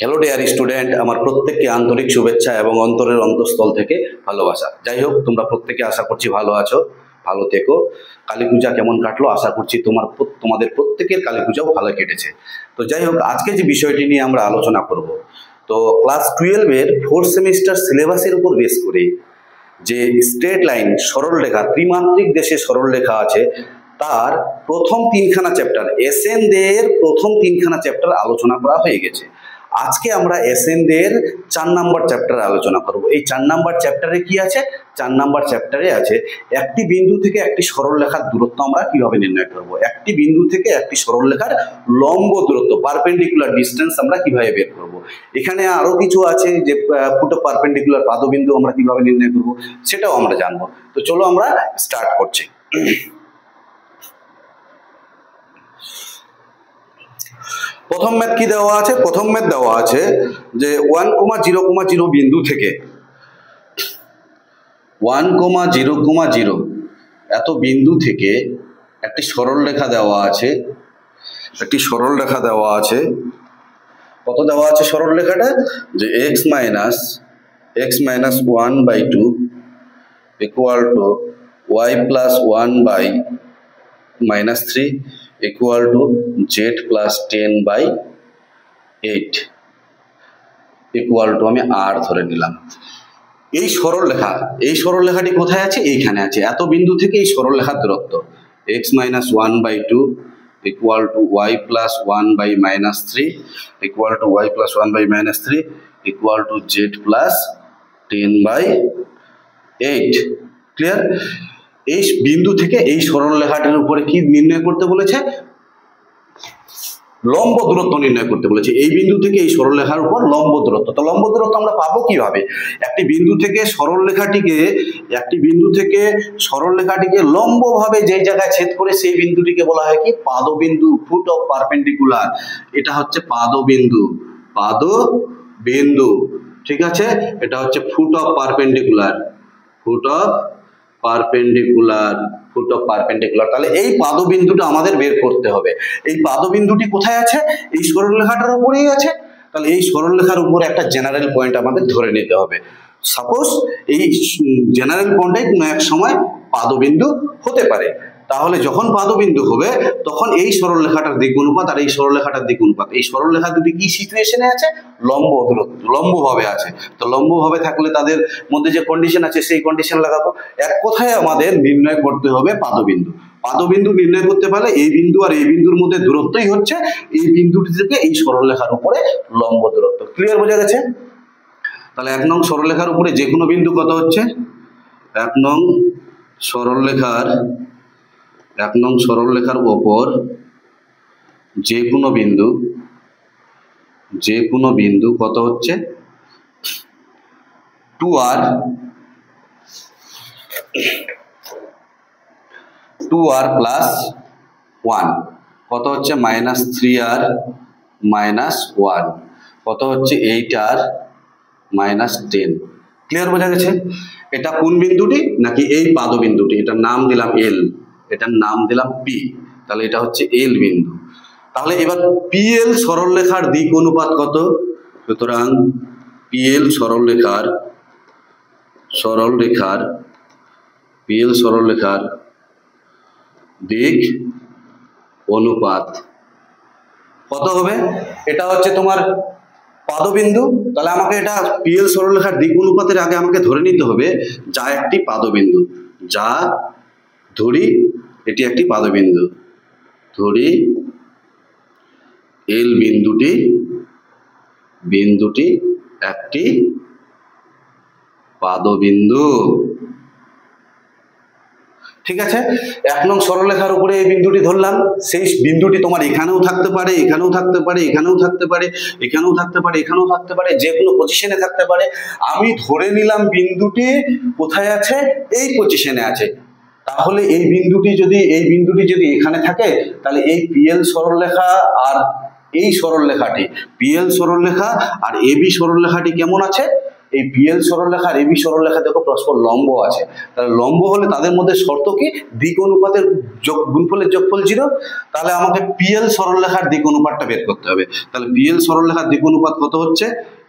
Hello dear student, আমার প্রত্যেককে আন্তরিক শুভেচ্ছা এবং অন্তরের অন্তঃস্থল থেকে ভালোবাসা। যাই হোক, তোমরা প্রত্যেকে আশা করছি ভালো আছো, ভালো থেকো। কালী পূজা কেমন কাটলো? আশা করছি তোমাদের প্রত্যেকের কালী পূজাও ভালো কেটেছে। তো যাই হোক, আজকে যে বিষয়টি নিয়ে আমরা আলোচনা করব, তো ক্লাস 12-এর 4th সেমিস্টার সিলেবাসের উপর বেস করে যে স্ট্রেট লাইন সরলরেখা, ত্রিমাত্রিক দেশে সরলরেখা আছে, তার প্রথম তিনখানা চ্যাপ্টার এসএন দের প্রথম তিনখানা চ্যাপ্টার আলোচনা করা হয়ে গেছে। আজকে আমরা এসএন দের 4 নাম্বার চ্যাপ্টার আলোচনা করব। এই 4 নাম্বার চ্যাপ্টারে কি আছে? 4 নাম্বার চ্যাপ্টারে আছে একটি বিন্দু থেকে একটি সরলরেখার দূরত্ব আমরা কিভাবে নির্ণয় করব। একটি বিন্দু থেকে একটি সরলরেখার লম্ব দূরত্ব, পারপেন্ডিকুলার ডিসটেন্স আমরা কিভাবে বের করব। এখানে আরো কিছু আছে, যে ফুটো পারপেন্ডিকুলার পাদবিন্দু আমরা কিভাবে নির্ণয় করব, সেটাও আমরা জানবো। তো চলো আমরা স্টার্ট করছি। প্রথম ম্যাথ কি দেওয়া আছে? প্রথম ম্যাথ দেওয়া আছে যে 1,0,0 বিন্দু থেকে 1,0,0 এত বিন্দু থেকে একটি সরলরেখা দেওয়া আছে। একটি সরলরেখা দেওয়া আছে। কত দেওয়া আছে সরলরেখাটা? যে x - 1/2 equal to y plus 1/-3 equal to z plus 10/8 equal to আমি r ধরে নিলাম। এই সরলরেখাটি কোথায় আছে? এইখানে আছে। এত বিন্দু থেকে এই সরলরেখার দূরত্ব x - 1/2 equal to y plus 1/-3 equal to y plus 1/-3 equal to z plus 10/8। Clear? এই বিন্দু থেকে এই সরলরেখাটির উপরে কি নির্ণয় করতে বলেছে? লম্ব দূরত্ব নির্ণয় করতে বলেছে। এই বিন্দু থেকে এই সরলরেখার উপর লম্ব দূরত্ব। তো লম্ব দূরত্ব আমরা পাবো কিভাবে? একটি বিন্দু থেকে সরলরেখাটিকে লম্বভাবে যে জায়গায় ছেদ করে সেই বিন্দুটিকে বলা হয় কি? পাদবিন্দু, ফুট অফ পারপেন্ডিকুলার। এটা হচ্ছে পাদবিন্দু। ঠিক আছে? এটা হচ্ছে ফুট অফ পারপেন্ডিকুলার। তাহলে এই পাদবিন্দুটা আমাদের বের করতে হবে। এই পাদবিন্দুটি কোথায় আছে? এই সরলরেখাটার উপরেই আছে। তাহলে এই সরলরেখার উপরে একটা জেনারেল পয়েন্ট আমাদের ধরে নিতে হবে। সাপোজ এই জেনারেল পয়েন্টটাই কোনো এক সময় পাদবিন্দু হতে পারে। তাহলে যখন পাদবিন্দু হবে তখন এই সরলরেখাটার দিক অনুপাত আর এই সরলরেখাটার দিক অনুপাত, এই সরলরেখা দুটি কি সিচুয়েশনে আছে? লম্বভাবে আছে। তো লম্বভাবে থাকলে তাদের মধ্যে যে কন্ডিশন আছে সেই কন্ডিশন লাগাবো। এক কথায় আমাদের নির্ণয় করতে হবে পাদবিন্দু নির্ণয় করতে পারলে এই বিন্দু আর এই বিন্দুর মধ্যে দূরত্বই হচ্ছে এই বিন্দুটি থেকে এই সরলরেখার উপরে লম্ব দূরত্ব। ক্লিয়ার? বোঝা গেছে? তাহলে 1 নং সরলরেখার উপরে যে কোনো বিন্দু কত হচ্ছে? 1 নং সরলরেখার উপর যে কোনো বিন্দু কত হচ্ছে? 2r plus 1 কত হচ্ছে? -3r - 1 কত হচ্ছে? 8r - 10। ক্লিয়ার? বোঝা গেছে? এটা কোন বিন্দুটি? নাকি এই পাদবিন্দুটি। এটার নাম দিলাম L, এটার নাম দিলাম P। তাহলে এটা হচ্ছে L বিন্দু। তাহলে এবার PL সরলরেখার দিক অনুপাত কত? সুতরাং PL সরলরেখার দিক অনুপাত কত হবে? এটা হচ্ছে তোমার পাদবিন্দু। তাহলে আমাকে এটা PL সরলরেখার দিক অনুপাতের আগে আমাকে ধরে নিতে হবে যা একটি পাদবিন্দু। যা ধরি এটি একটি পাদবিন্দু, ধরি L বিন্দুটি একটি পাদবিন্দু। ঠিক আছে? 1 নং সরলরেখার উপরে এই বিন্দুটি ধরলাম। সেই বিন্দুটি তোমার এখানেও থাকতে পারে, এখানেও থাকতে পারে, এখানেও থাকতে পারে, এখানেও থাকতে পারে, এখানেও থাকতে পারে, যে কোনো পজিশনে থাকতে পারে। আমি ধরে নিলাম বিন্দুটি কোথায় আছে? এই পজিশনে আছে। তাহলে এই বিন্দুটি যদি এখানে থাকে, তাহলে এই PL সরলরেখা আর এই সরলরেখাটি, PL সরলরেখা আর AB সরলরেখাটি কেমন আছে? এই পিএল সরলরেখা আর এবি সরলরেখা দেখো পরস্পর লম্ব আছে, তাহলে লম্ব হলে তাদের মধ্যে শর্ত কি দিক অনুপাতের গুণফলের যোগফল 0, তাহলে আমাকে পিএল সরলরেখার দিক অনুপাতটা বের করতে হবে। তাহলে পিএল সরলরেখার দিক অনুপাত কত হচ্ছে,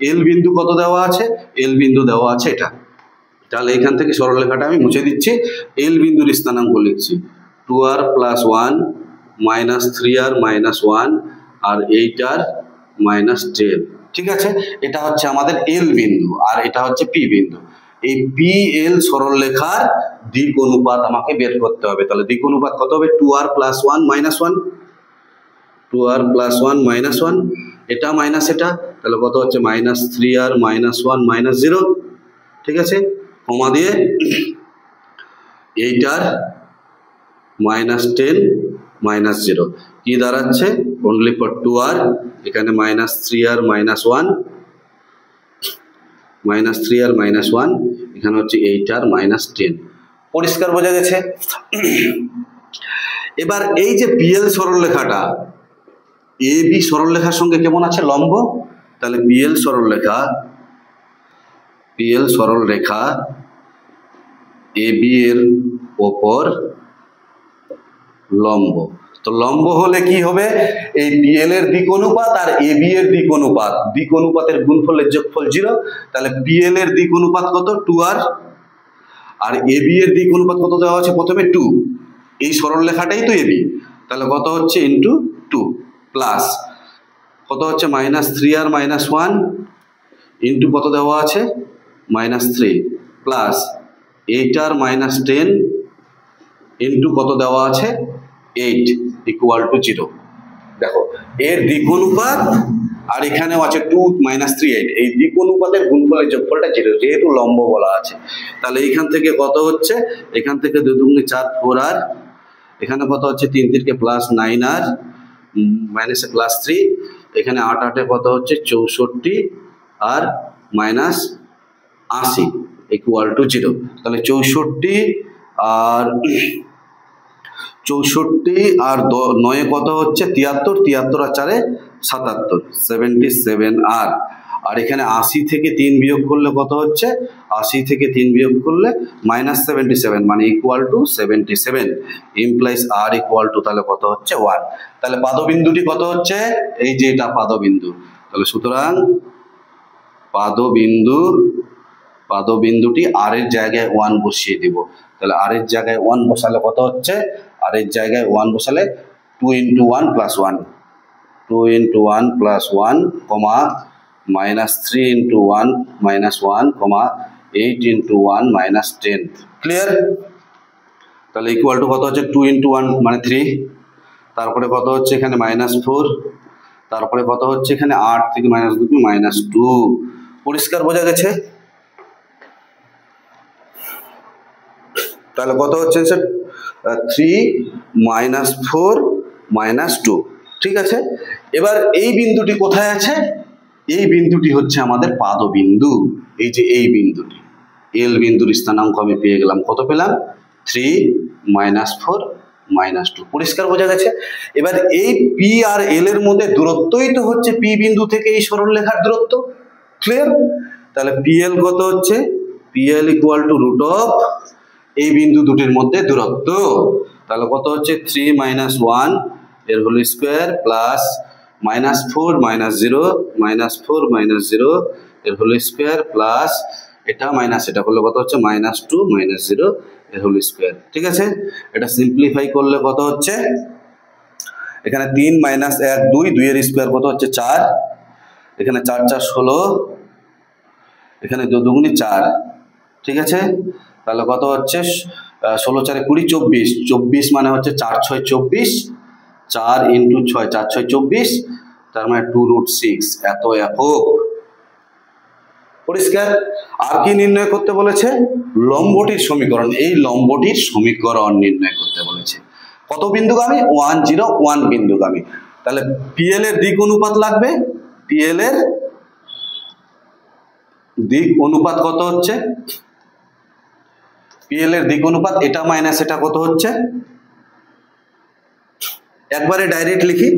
এল বিন্দু কত দেওয়া আছে, এল বিন্দু দেওয়া আছে এটা, তাহলে এখান থেকে সরলরেখাটা আমি মুছে দিচ্ছি, এল বিন্দুর স্থানাঙ্ক লিখছি 2r + 1 - 3r - 1 আর 8r - 10, ঠিক আছে। এটা হচ্ছে আমাদের এল বিন্দু আর এটা হচ্ছে পি বিন্দু। এই পি এল সরলরেখার দিক অনুপাত আমাকে বের করতে হবে। তাহলে দিক অনুপাত কত হবে, 2r + 1 - 1, 2r + 1 - 1, এটা মাইনাস এটা, তাহলে কত হচ্ছে -3r - 1 - 0, ঠিক আছে, কমা দিয়ে 8r -10 - 0 কি দাঁড়াচ্ছে, অনলি ফর 2r, এখানে -3r - 1 -3r - 1, এখানে হচ্ছে 8r - 10, পরিষ্কার বোঝা গেছে। এবার এই যে পিএল সরলরেখাটা এবি সরলরেখার সঙ্গে কেমন আছে, লম্ব, তাহলে পিএল সরলরেখা এবি এর ওপর লম্ব। তো লম্ব হলে কি হবে, এই পিএল এর দিক অনুপাত আর এবি এর দিক অনুপাতের গুণফলের যোগফল 0, তাহলে পিএল এর দিক অনুপাত কত, 2r, আর এবি এর দিক অনুপাত কত দেওয়া আছে, প্রথমে 2, এই সরলরেখাটাই তো এবি, তাহলে কত হচ্ছে ইন্টু 2 প্লাস কত হচ্ছে -3r - 1 ইন্টু কত দেওয়া আছে -3 প্লাস 8r - 10 ইন্টু কত দেওয়া আছে 8 = 0। দেখো এর দিক অনুপাত আর এখানেও আছে 2 - 3 8, এই দিক অনুপাতের গুণফলের যোগফলটা 0, যেহেতু লম্ব বলা আছে। তাহলে এখান থেকে কত হচ্ছে, এখান থেকে 2 × 4 4r, এখানে কত হচ্ছে 3 × 3 + 9r মাইনাসে +3, এখানে 8 8 কত হচ্ছে 64 আর -80 = 0। তাহলে 64 আর 9 কত হচ্ছে 73, 73 আর 4 77, 77r, আর এখানে 80 থেকে 3 বিয়োগ করলে কত হচ্ছে, 80 থেকে 3 বিয়োগ করলে -77 মানে = 77, ইমপ্লাইজ r = তাহলে কত হচ্ছে 1। তাহলে পাদবিন্দুটি কত হচ্ছে, এই যে এটা পাদবিন্দু, তাহলে সুতরাং পাদবিন্দুটি r এর জায়গায় 1 বসিয়ে দিব। তাহলে r এর জায়গায় 1 বসালে কত হচ্ছে, r এর জায়গায় 1 বসালে 2 × 1 + 1, 2 × 1 + 1, -3 × 1 - 1, 8 × 1 - 10, ক্লিয়ার। তাহলে ইকুয়াল টু কত হচ্ছে 2 × 1 মানে 3, তারপরে কত হচ্ছে এখানে -4, তারপরে কত হচ্ছে এখানে 8 থেকে -2 -2, পরিষ্কার বোঝা গেছে। তাহলে কত হচ্ছে স্যার 3 - 4 - 2, ঠিক আছে। এবার এই বিন্দুটি কোথায় আছে, এই বিন্দুটি হচ্ছে আমাদের পাদবিন্দু, এই যে এই বিন্দুটি, এল বিন্দুর স্থানাঙ্ক আমি পেয়ে গেলাম, কত পেলাম 3 - 4 - 2, পরিষ্কার বোঝা গেছে। এবার এই পি আর এল এর মধ্যে দূরত্বই তো হচ্ছে পি বিন্দু থেকে এই সরলরেখার দূরত্ব, ক্লিয়ার। তাহলে পিএল কত হচ্ছে, পিএল = √, এই বিন্দু দুটির মধ্যে দূরত্ব, তাহলে কত হচ্ছে 3 - 1 এর হোল স্কয়ার প্লাস -4 - 0 -4 - 0 এর হোল স্কয়ার প্লাস এটা মাইনাস এটা করলে কত হচ্ছে -2 - 0 এর হোল স্কয়ার, ঠিক আছে। এটা সিম্পলিফাই করলে কত হচ্ছে, এখানে 3 - 1 2, 2 এর স্কয়ার কত হচ্ছে 4, এখানে 4 4 16, এখানে 2 2 × 4, ঠিক আছে। তাহলে কত হচ্ছে 16 4 20 24, 24 মানে হচ্ছে 4 6 24, 4 × 6 4 6 24, তার মানে 2√6 এত একক, পরিষ্কার। আর কি নির্ণয় করতে বলেছে, লম্বটির সমীকরণ, এই লম্বটির সমীকরণ নির্ণয় করতে বলেছে। কত বিন্দুগামী, 1 0 1 বিন্দুগামী। তাহলে পিএল এর দিক অনুপাত লাগবে, পিএল এর দিক অনুপাত কত হচ্ছে, পিএল এর দিক অনুপাত এটা মাইনাস এটা কত হচ্ছে, একবারে ডাইরেক্ট লিখি,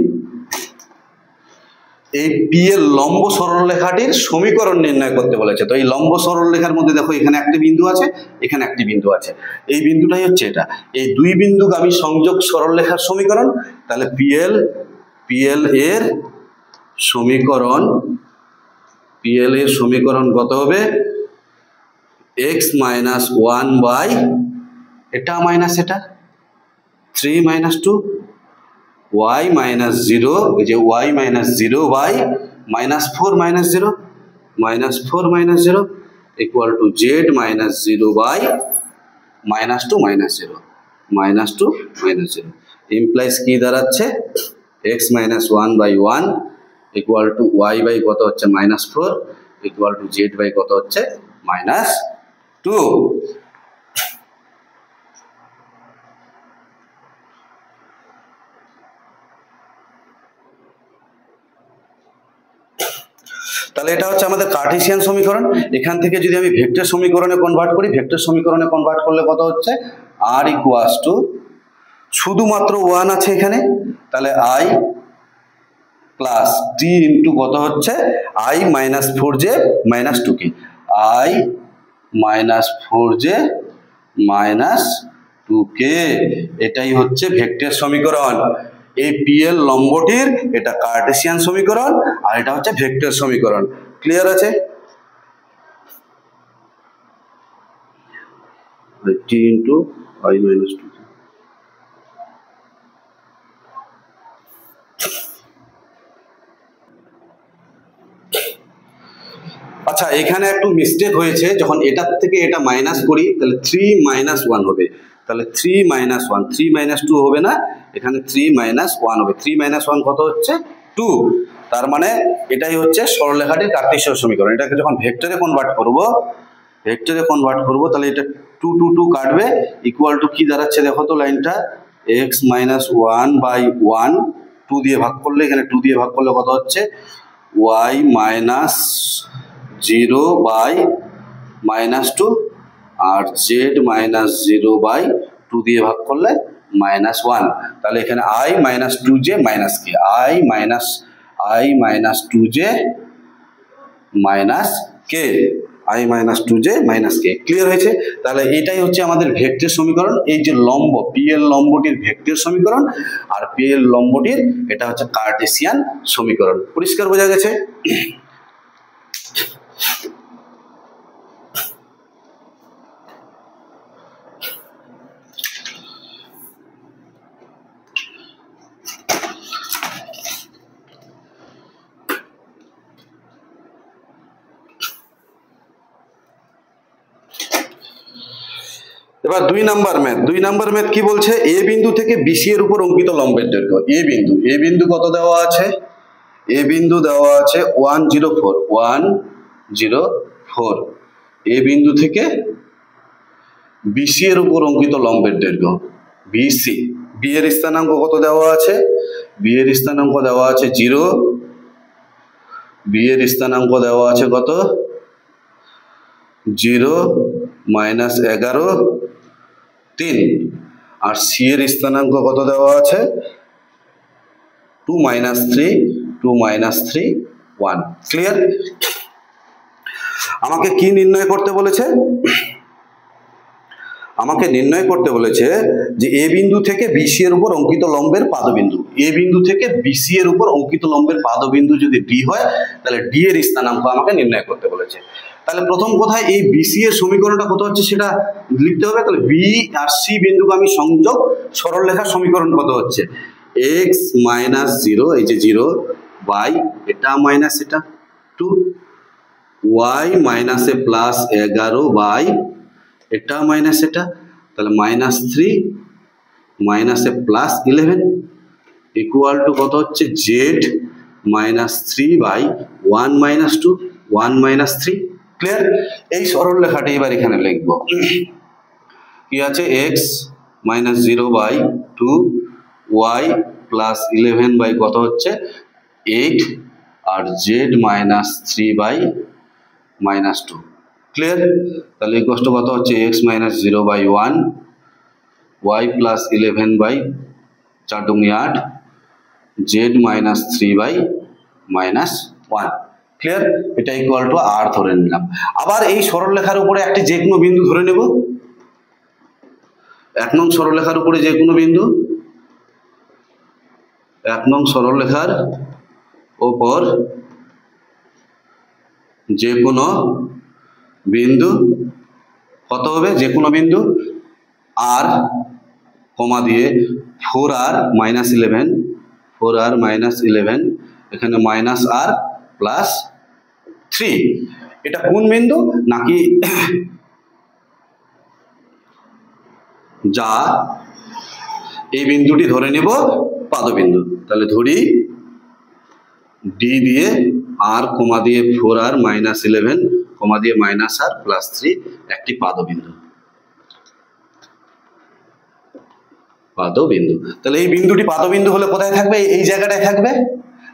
এই পি এর লম্ব সরলরেখাটির সমীকরণ নির্ণয় করতে বলেছে। তো এই লম্ব সরলরেখার মধ্যে দেখো এখানে একটি বিন্দু আছে, এখানে একটি বিন্দু আছে, এই বিন্দুটাই হচ্ছে এটা, এই দুই বিন্দুগামী সংযোগ সরলরেখার সমীকরণ। তাহলে পিএল এর সমীকরণ কত হবে? এক্স মাইনাস ওয়ান বাই এটা মাইনাস এটা 3 - 2 y - 0, এই যে y - 0 by -4 - 0 equal to z - 0 by -2 - 0 implies কি দাঁড়াচ্ছে? x - 1 by 1 equal to y by কত হচ্ছে -4 ইকুয়াল টু z বাই কত হচ্ছে -2। তাহলে এটা হচ্ছে আমাদের কার্টেসিয়ান সমীকরণ। এখান থেকে যদি আমি ভেক্টর সমীকরণে কনভার্ট করি, ভেক্টর সমীকরণে কনভার্ট করলে কত হচ্ছে? r ইকুয়ালস টু শুধুমাত্র 1 আছে এখানে, তাহলে i প্লাস t ইন্টু কত হচ্ছে i minus 4j minus 2k, i minus 4j minus 2k, এটাই হচ্ছে ভেক্টর সমীকরণ। এই পি এর লম্বটির এটা কার্টেসিয়ান সমীকরণ আর এটা হচ্ছে ভেক্টর সমীকরণ। ক্লিয়ার আছে? t into i minus 2k। আচ্ছা, এখানে একটু মিস্টেক হয়েছে, যখন এটার থেকে এটা মাইনাস করি তাহলে 3 - 1 হবে, তাহলে 3 - 1, 3 - 2 হবে না, এখানে 3 - 1 হবে। 3 - 1 কত হচ্ছে? 2। তার মানে এটাই হচ্ছে সরলরেখাটির কার্টেসীয় সমীকরণ। এটাকে যখন ভেক্টরে কনভার্ট করব তাহলে এটা 2 2 2 কাটবে, ইকুয়াল টু কি দাঁড়াচ্ছে দেখো তো লাইনটা, x - 1 বাই 1 2 দিয়ে ভাগ করলে, এখানে 2 দিয়ে ভাগ করলে কত হচ্ছে y - 0 বাই -2 আর z - 0 বাই 2 দিয়ে ভাগ করলে -1। তাহলে এখানে i - 2j minus k, i - 2j minus k, i - 2j minus k। Clear হয়েছে? তাহলে এটাই হচ্ছে আমাদের ভেক্টর সমীকরণ। এই যে লম্ব, পি এর লম্বটির ভেক্টর সমীকরণ আর পি এর লম্বটির এটা হচ্ছে কার্টেসিয়ান সমীকরণ। পরিষ্কার বোঝা গেছে? এবার 2 নাম্বার ম্যাথ কি বলছে? এ বিন্দু থেকে বিসি এর উপর অঙ্কিত লম্বের দৈর্ঘ্য। এ বিন্দু কত দেওয়া আছে? এ বিন্দু দেওয়া আছে 104। এ বিন্দু থেকে বিসি এর উপর অঙ্কিত লম্বের দৈর্ঘ্য বিসি। বি এর স্থানাঙ্ক কত দেওয়া আছে? বি এর স্থানাঙ্ক দেওয়া আছে 0, বি এর স্থানাঙ্ক দেওয়া আছে কত? 0 -11 3, আর সি এর স্থানাঙ্ক কত দেওয়া আছে? 2 - 3 1। ক্লিয়ার? আমাকে কি নির্ণয় করতে বলেছে? আমাকে নির্ণয় করতে বলেছে যে এ বিন্দু থেকে বিসি এর উপর অঙ্কিত লম্বের পাদবিন্দু। এ বিন্দু থেকে বিসি এর উপর অঙ্কিত লম্বের পাদবিন্দু যদি ডি হয় তাহলে ডি এর স্থানাঙ্ক আমাকে নির্ণয় করতে বলেছে। তাহলে প্রথম কথায় এই বিসি এর সমীকরণটা কত হচ্ছে সেটা লিখতে হবে। তাহলে বি আর সি বিন্দুগামী সংযোগ সরলরেখার সমীকরণ কত হচ্ছে? x - 0, এই যে 0 বাই এটা মাইনাস এটা 2, y - +11 বাই এটা মাইনাস এটা, তাহলে -3 -+11 ইকুয়াল টু কত হচ্ছে? z -3 by 1 - 2 1 - 3। ক্লিয়ার? এই সরল রেখাটি এবার এখানে লিখব। কি আছে? x - 0 বাই 2, y +11 বাই কত হচ্ছে 8 আর z -3 বাই -2। ক্লিয়ার? তাহলে এই কষ্ট কত হচ্ছে? x - 0 by 1, y +11 by 4 × 8, z -3 by -1। Clear? এটা ইকুয়াল টু আর ধরে নিলাম। আবার এই সরলরেখার উপরে একটি যে কোনো বিন্দু ধরে নেব। 1 নং সরলরেখার উপরে যে কোনো বিন্দু, 1 নং সরলরেখার উপর যে কোনো বিন্দু কত হবে? যে কোনো বিন্দু আর কমা দিয়ে 4r - 11, 4r - 11, এখানে -r + 3। এটা কোন বিন্দু? নাকি যা এই বিন্দুটি ধরে নিব পাদবিন্দু। তাহলে ধরি ডি দিয়ে আর কমা দিয়ে 4r - 11 কমা দিয়ে -r + 3 একটি পাদবিন্দু। পাদবিন্দু। তাহলে এই বিন্দুটি পাদবিন্দু হলে কোথায় থাকবে? এই জায়গাটায় থাকবে।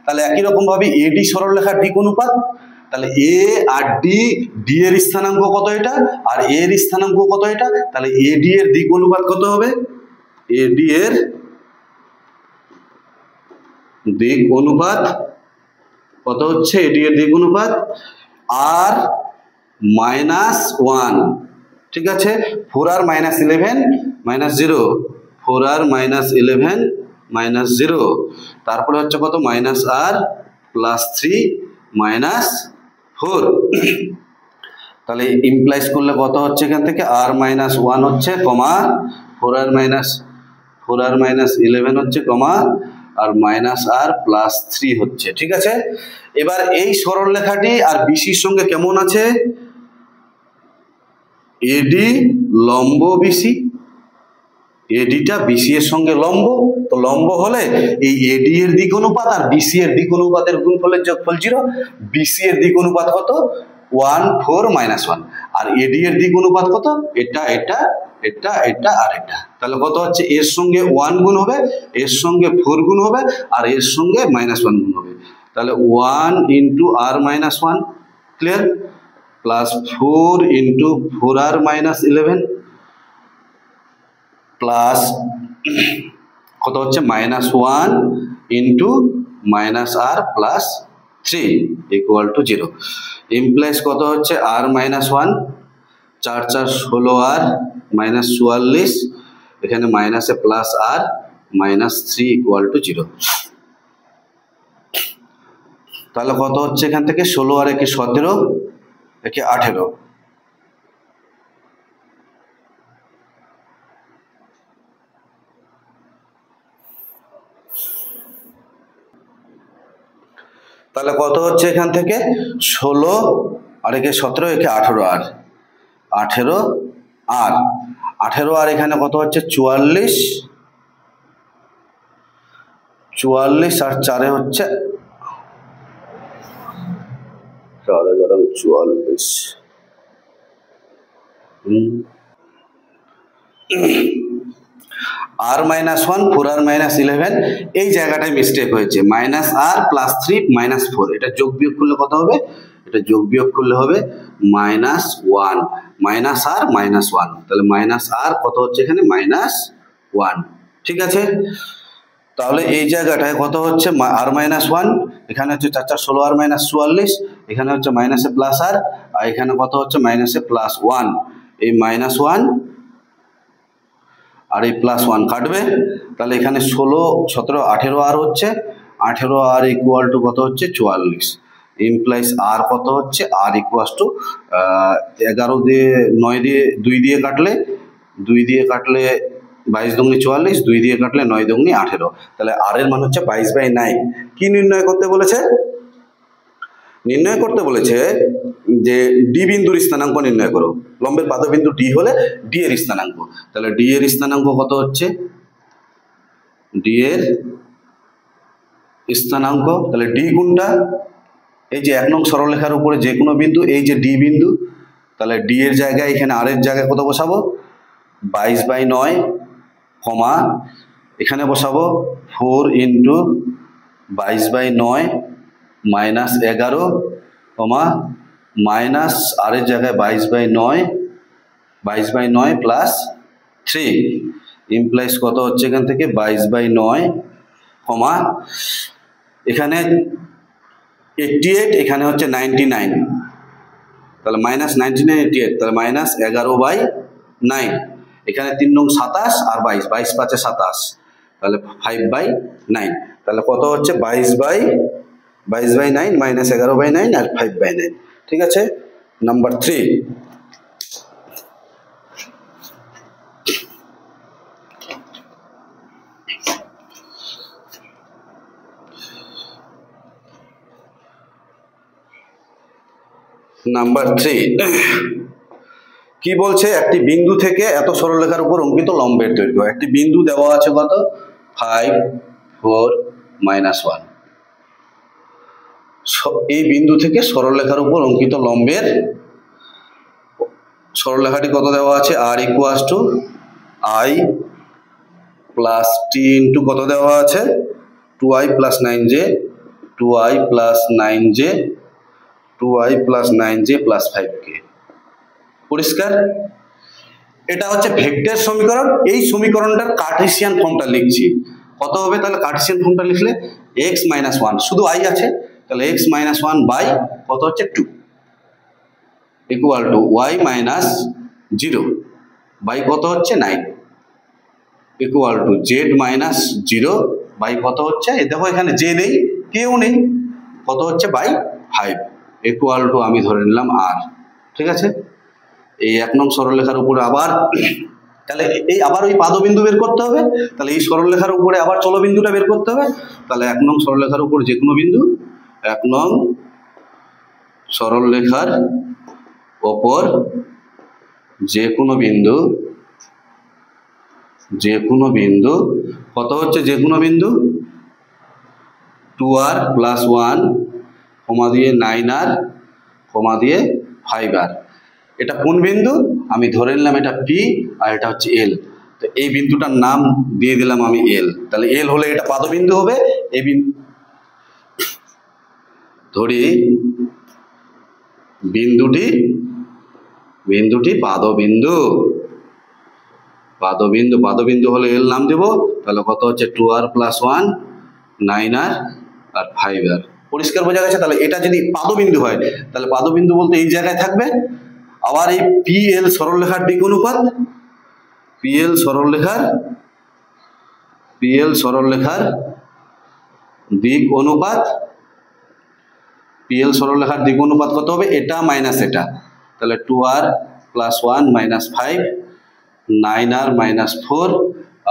তাহলে একই রকম ভাবে এডি সরলরেখার দিক অনুপাত। তাহলে এ আর ডি, ডি এর স্থানাঙ্ক কত এটা, আর এ এর স্থানাঙ্ক কত এটা। তাহলে এডি এর দিক অনুপাত কত হবে? এডি এর দিক অনুপাত কত হচ্ছে? এডি এর দিক অনুপাত আর -1। ঠিক আছে? 4r - 11 -0, 4r - 11 -0, তারপরে হচ্ছে কত? -r + 3 -4। তাহলে ইমপ্লাইজ করলে কত হচ্ছে এখান থেকে? r - 1 হচ্ছে কমা 4r - 11 হচ্ছে কমা আর -r + 3 হচ্ছে। ঠিক আছে? এবার এই সরলরেখাটি আর বিসির সঙ্গে কেমন আছে? এডি লম্ব বিসি, এডিটা বিসি এর সঙ্গে লম্ব। তো লম্ব হলে এই এডি এর দিক অনুপাত আর বিসি এর দিক অনুপাতের গুণফলের যোগফল 0। বিসি এর দিক অনুপাত কত? 1 4 -1। আর এডি এর দিক অনুপাত কত? এটা এটা এটা এটা আর এটা। তাহলে কত হচ্ছে? এর সঙ্গে 1 গুণ হবে, এর সঙ্গে 4 গুণ হবে, আর এর সঙ্গে -1 গুণ হবে। তাহলে 1 × r - 1, clear, plus 4 × 4r - 11 plus কত হচ্ছে? -1 × -r + 3 = 0। ইমপ্লাইজ কত হচ্ছে? r - 1, 4 4 16r - 44, এখানে মাইনাসে প্লাস r -3 = 0। তাহলে কত হচ্ছে এখান থেকে? 16 আর 1 17, একে 18। তাহলে কত হচ্ছে এখান থেকে? 16 আর 1 17, একে 18r, 18r, 18r এখানে কত হচ্ছে? 44, 44 আর 4 হচ্ছে 4 11 44। r - 1 4r - 11, এই জায়গাটায় মিস্টেক হয়েছে। -r + 3 -4, এটা যোগ বিয়োগ করলে কত হবে? এটা যোগ বিয়োগ করলে হবে -1, -r -1। তাহলে -r কত হচ্ছে এখানে? -1। ঠিক আছে? তাহলে এই জায়গাটায় কত হচ্ছে? r - 1, এখানে হচ্ছে 4 4 16r - 44, এখানে হচ্ছে মাইনাসে প্লাস r, আর এখানে কত হচ্ছে? মাইনাসে প্লাস 1। এই -1 আর এই +1 কাটবে। তাহলে এখানে 16 17 18r হচ্ছে, 18r = কত হচ্ছে? 44। ইমপ্লাইজ r কত হচ্ছে? r = 11 দিয়ে 9 দিয়ে 2 দিয়ে কাটলে 22 দুগুণে 44, 2 দিয়ে কাটলে 9 দুগুণে 18। তাহলে r এর মান হচ্ছে 22/9। কি নির্ণয় করতে বলেছে? নির্ণয় করতে বলেছে যে ডি বিন্দুর স্থানাঙ্ক নির্ণয় করো। লম্বের পাদবিন্দু ডি হলে ডি এর স্থানাঙ্ক। তাহলে ডি এর স্থানাঙ্ক কত হচ্ছে? ডি এর স্থানাঙ্ক, তাহলে ডি কোনটা? এই যে 1 নং সরলরেখার উপরে যে কোনো বিন্দু, এই যে ডি বিন্দু। তাহলে ডি এর জায়গায় এখানে আর এর জায়গায় কত বসাবো? 22/9 কমা এখানে বসাবো 4 × 22/9 -11 কমা মাইনাস আর এর জায়গায় 22/9 + 3 ইমপ্লাইজ কত হচ্ছে এখান থেকে? 22/9 কমা এখানে 88, এখানে হচ্ছে 99, তাহলে -99 88, তাহলে -11/9, এখানে 3 নং 27 আর 22, 22 5 27, তাহলে 5/9, তাহলে কত হচ্ছে 22/9 -11/9 আর 5/9। ঠিক আছে, নাম্বার 3। নাম্বার 3 কি বলছে, একটি বিন্দু থেকে এত সরলরেখার উপর অঙ্কিত লম্বের দৈর্ঘ্য। একটি বিন্দু দেওয়া আছে কত, 5 4 -1। এই বিন্দু থেকে সরলরেখার উপর অঙ্কিত লম্বের, সরলরেখাটি কত দেওয়া আছে, r = I + t * কত দেওয়া আছে, 2i + 9j, 2i + 9j, 2i + 9j + 5k। পরিষ্কার? এটা হচ্ছে ভেক্টর সমীকরণ। এই সমীকরণটার কার্টেসিয়ান ফর্মটা লিখছি। কত হবে তাহলে কার্টেসিয়ান ফর্মটা লিখলে, x - 1, শুধু i আছে, তাহলে x - 1 বাই কত হচ্ছে 2 = y - 0 বাই কত হচ্ছে 9 = z - 0 বাই কত হচ্ছে, এই দেখো এখানে j নেই, কেউ নেই, কত হচ্ছে বাই 5 = আমি ধরে নিলাম r। ঠিক আছে, এই 1 নং সরলরেখার উপরে আবার, তাহলে এই আবার ওই পাদবিন্দু বের করতে হবে, তাহলে এই সরলরেখার উপরে আবার চলবিন্দুটা বের করতে হবে। তাহলে 1 নং সরলরেখার উপর যে কোনো বিন্দু, 1 নং সরলরেখার ওপর যে কোনো বিন্দু, যে কোনো বিন্দু, কত হচ্ছে যে কোনো বিন্দু, 2r + 1 কমা দিয়ে 9r কমা দিয়ে 5r। এটা কোন বিন্দু, আমি ধরে নিলাম এটা P আর এটা হচ্ছে L। তো এই বিন্দুটার নাম দিয়ে দিলাম আমি L। তাহলে L হলে এটা পাদবিন্দু হবে। এই ধরি বিন্দুটি পাদবিন্দু, পাদবিন্দু হলে L নাম দেব। তাহলে কত হচ্ছে 2r + 1 9r আর 5r। পরিষ্কার বোঝা গেছে? তাহলে এটা যদি পাদবিন্দু হয়, তাহলে পাদবিন্দু বলতে এই জায়গায় থাকবে। আবার এই PL সরলরেখার দিক অনুপাত, PL সরলরেখার দিক অনুপাত, PL সরলরেখার দিক অনুপাত কত হবে, এটা মাইনাস এটা, তাহলে 2r + 1 - 5, 9r - 4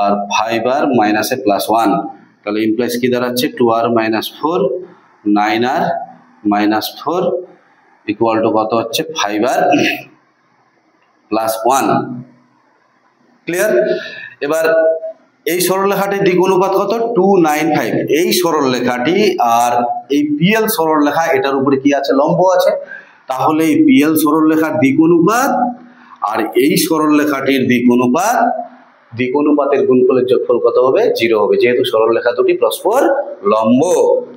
আর 5r - +1। তাহলে ইমপ্লাইজ কি দাঁড়াচ্ছে, 2r - 4 9r - 4 = কত হচ্ছে 5r + 1। ক্লিয়ার? এবার এই সরলরেখাটির দিক অনুপাত কত, 295। এই সরলরেখাটি আর এই PL সরলরেখা, এটার উপরে কি আছে, লম্ব আছে। তাহলে এই PL সরলরেখার দিক অনুপাত আর এই সরলরেখাটির দিক অনুপাতের গুণফলের যোগফল কত হবে, 0 হবে, যেহেতু সরলরেখা দুটি পরস্পর লম্ব।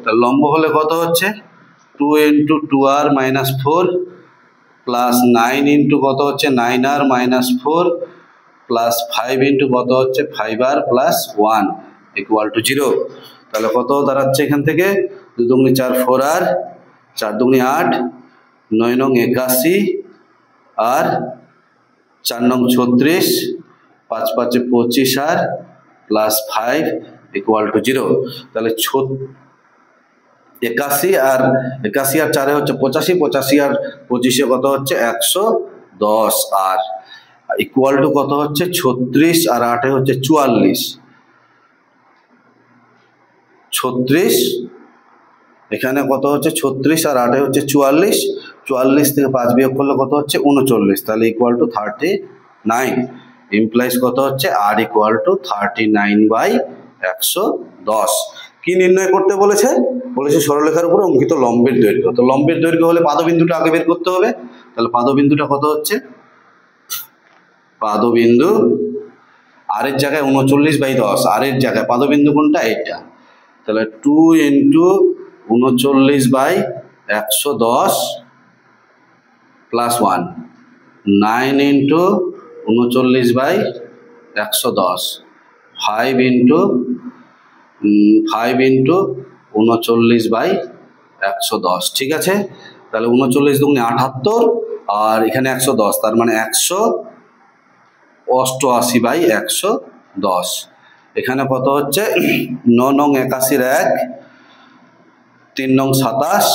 তাহলে লম্ব হলে কত হচ্ছে, 2 × 2r - 4 প্লাস 9 × কত হচ্ছে 9r - 4 প্লাস 5 × কত হচ্ছে 5r + 1 = 0। তাহলে কত দাঁড়াচ্ছে এখান থেকে, 2 দুগুণে 4 4r, 4 দুগুণে 8, 9 নং 81 আর 4 নং 36, 5 5 25r প্লাস 5 = 0। তাহলে 81 আর 4 হচ্ছে 85, 85 আর 25 কত হচ্ছে 110 আর ইকুয়াল টু কত হচ্ছে 36 আর 8 হচ্ছে 44। 36 এখানে কত হচ্ছে 36 আর 8 হচ্ছে 44, 44 থেকে 5 বিয়োগ করলে কত হচ্ছে 39, তাহলে ইকুয়াল টু 39। ইমপ্লাইজ কত হচ্ছে r = 39/110। কি নির্ণয় করতে বলেছে, সরলরেখার উপর অঙ্কিত লম্বের দৈর্ঘ্য। তো লম্বের দৈর্ঘ্য হলে পাদবিন্দুটা আগে বের করতে হবে। তাহলে পাদবিন্দুটা কত হচ্ছে, পাদবিন্দু r এর জায়গায় 39/10, r এর জায়গায় পাদবিন্দু কোনটা, এটা। তাহলে 2 × 39/110 প্লাস 1, 9 × 39/110, 5 × 39/110 110, ঠিক আছে। তাহলে 39 দুগুণে 78 আর এখানে 110, তার মানে 188/110। এখানে কত হচ্ছে 9 নং 81 1, 3 নং 27,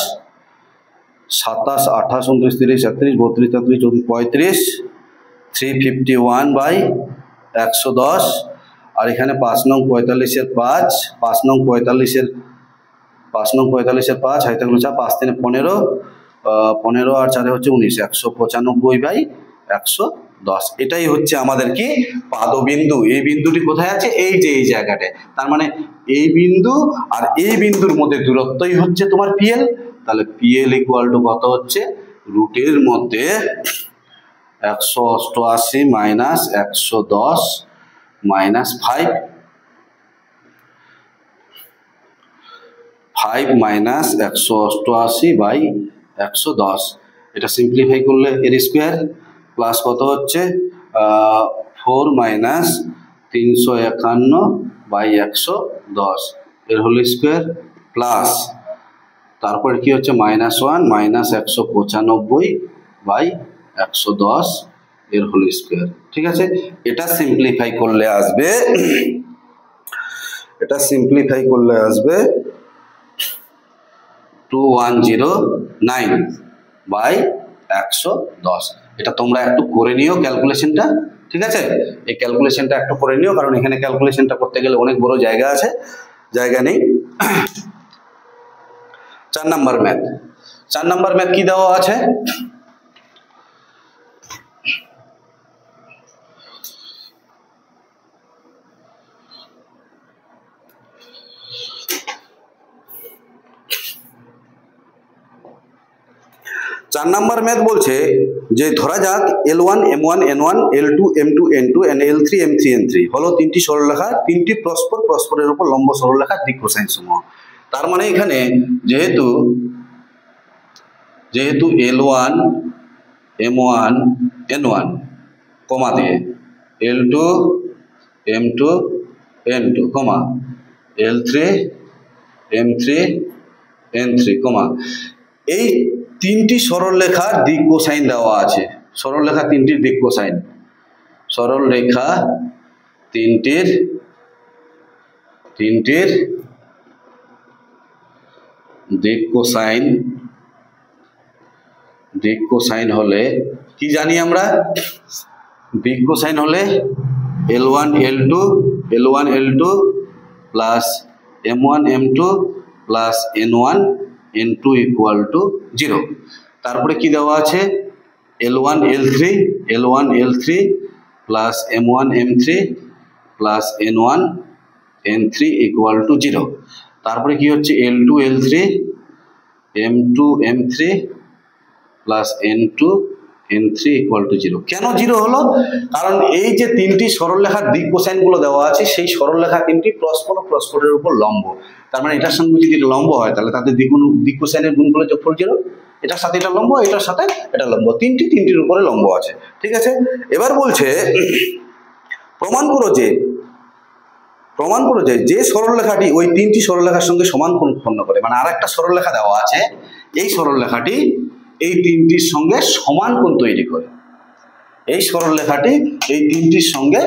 27, 28, 29, 30, 31, 32, 33, 34, 351/110। আর এখানে 5 নং 45-এর 5, 5 নং 45-এর 5, হাইতে গুলো 5 3 15, 15 আর 4 হচ্ছে 19, 195/110। এটাই হচ্ছে আমাদের কি পাদবিন্দু। এই বিন্দুটি কোথায় আছে? এই যে এই জায়গাটায়। তার মানে এই বিন্দু আর এই বিন্দুর মধ্যে দূরত্বই হচ্ছে তোমার পিএল। তাহলে পিএল ইকুয়াল টু কত হচ্ছে? রুটের মধ্যে 188 মাইনাস 110 মাইনাস 5 মাইনাস 188/110। এটা সিম্পলিফাই করলে এর স্কোয়ার প্লাস কত হচ্ছে 4 মাইনাস 351/110 এর হোল স্কোয়ার প্লাস তারপর কি হচ্ছে -1 মাইনাস 195/110 এর হোল স্কোয়ার। ঠিক আছে, এটা সিম্পলিফাই করলে আসবে 2109/110। এটা তোমরা একটু করে নিও ক্যালকুলেশনটা। ঠিক আছে, এই ক্যালকুলেশনটা একটু করে নিও, কারণ এখানে ক্যালকুলেশনটা করতে গেলে অনেক বড় জায়গা আছে, জায়গা নেই। 4 নাম্বার ম্যাথ। 4 নাম্বার ম্যাথ কি দেওয়া আছে? চার নাম্বার ম্যাথ বলছে যে ধরা যাক L1 M1 N1 L2 M2 N2 and L3 M3 N3 হলো তিনটি সরলরেখা, তিনটি পরস্পরের উপর লম্ব সরলরেখার দিক কোসাইন সমূহ। তার মানে এখানে যেহেতু L1 M1 N1 কমা দিয়ে L2 M2 N2 কমা L3 M3 N3 কমা, এই তিনটি সরলরেখার দিক কোসাইন দেওয়া আছে। সরলরেখা তিনটির দিক কোসাইন, সরলরেখা তিনটির দিক কোসাইন হলে কি জানি আমরা? দিক কোসাইন হলে L1 L2 plus M1 M2 plus N1 N2 equal to 0। তারপরে কি দেওয়া আছে? L1 L3 plus M1 M3 plus N1 N3 equal to 0। তারপরে কি হচ্ছে L2 L3 M2 M3 plus N2 N3 equal to 0। কেন 0 হলো? কারণ এই যে তিনটি সরলরেখার দিক কোসাইন গুলো দেওয়া আছে, সেই সরলরেখা তিনটি পরস্পরের উপর লম্ব। তার মানে এটার সঙ্গে যদি লম্ব হয় তাহলে তাদের দিক কোসাইনের গুণফলের যোগফল 0। এটার সাথে এটা লম্ব, এটার সাথে এটা লম্ব, তিনটির উপরে লম্ব আছে। ঠিক আছে, এবার বলছে প্রমাণ করো যে সরলরেখাটি ওই তিনটি সরলরেখার সঙ্গে সমান কোণ উৎপন্ন করে। মানে আরেকটা সরলরেখা দেওয়া আছে, এই সরলরেখাটি এই তিনটির সঙ্গে সমান কোণ তৈরি করে। এই সরলরেখাটি এই তিনটির সঙ্গে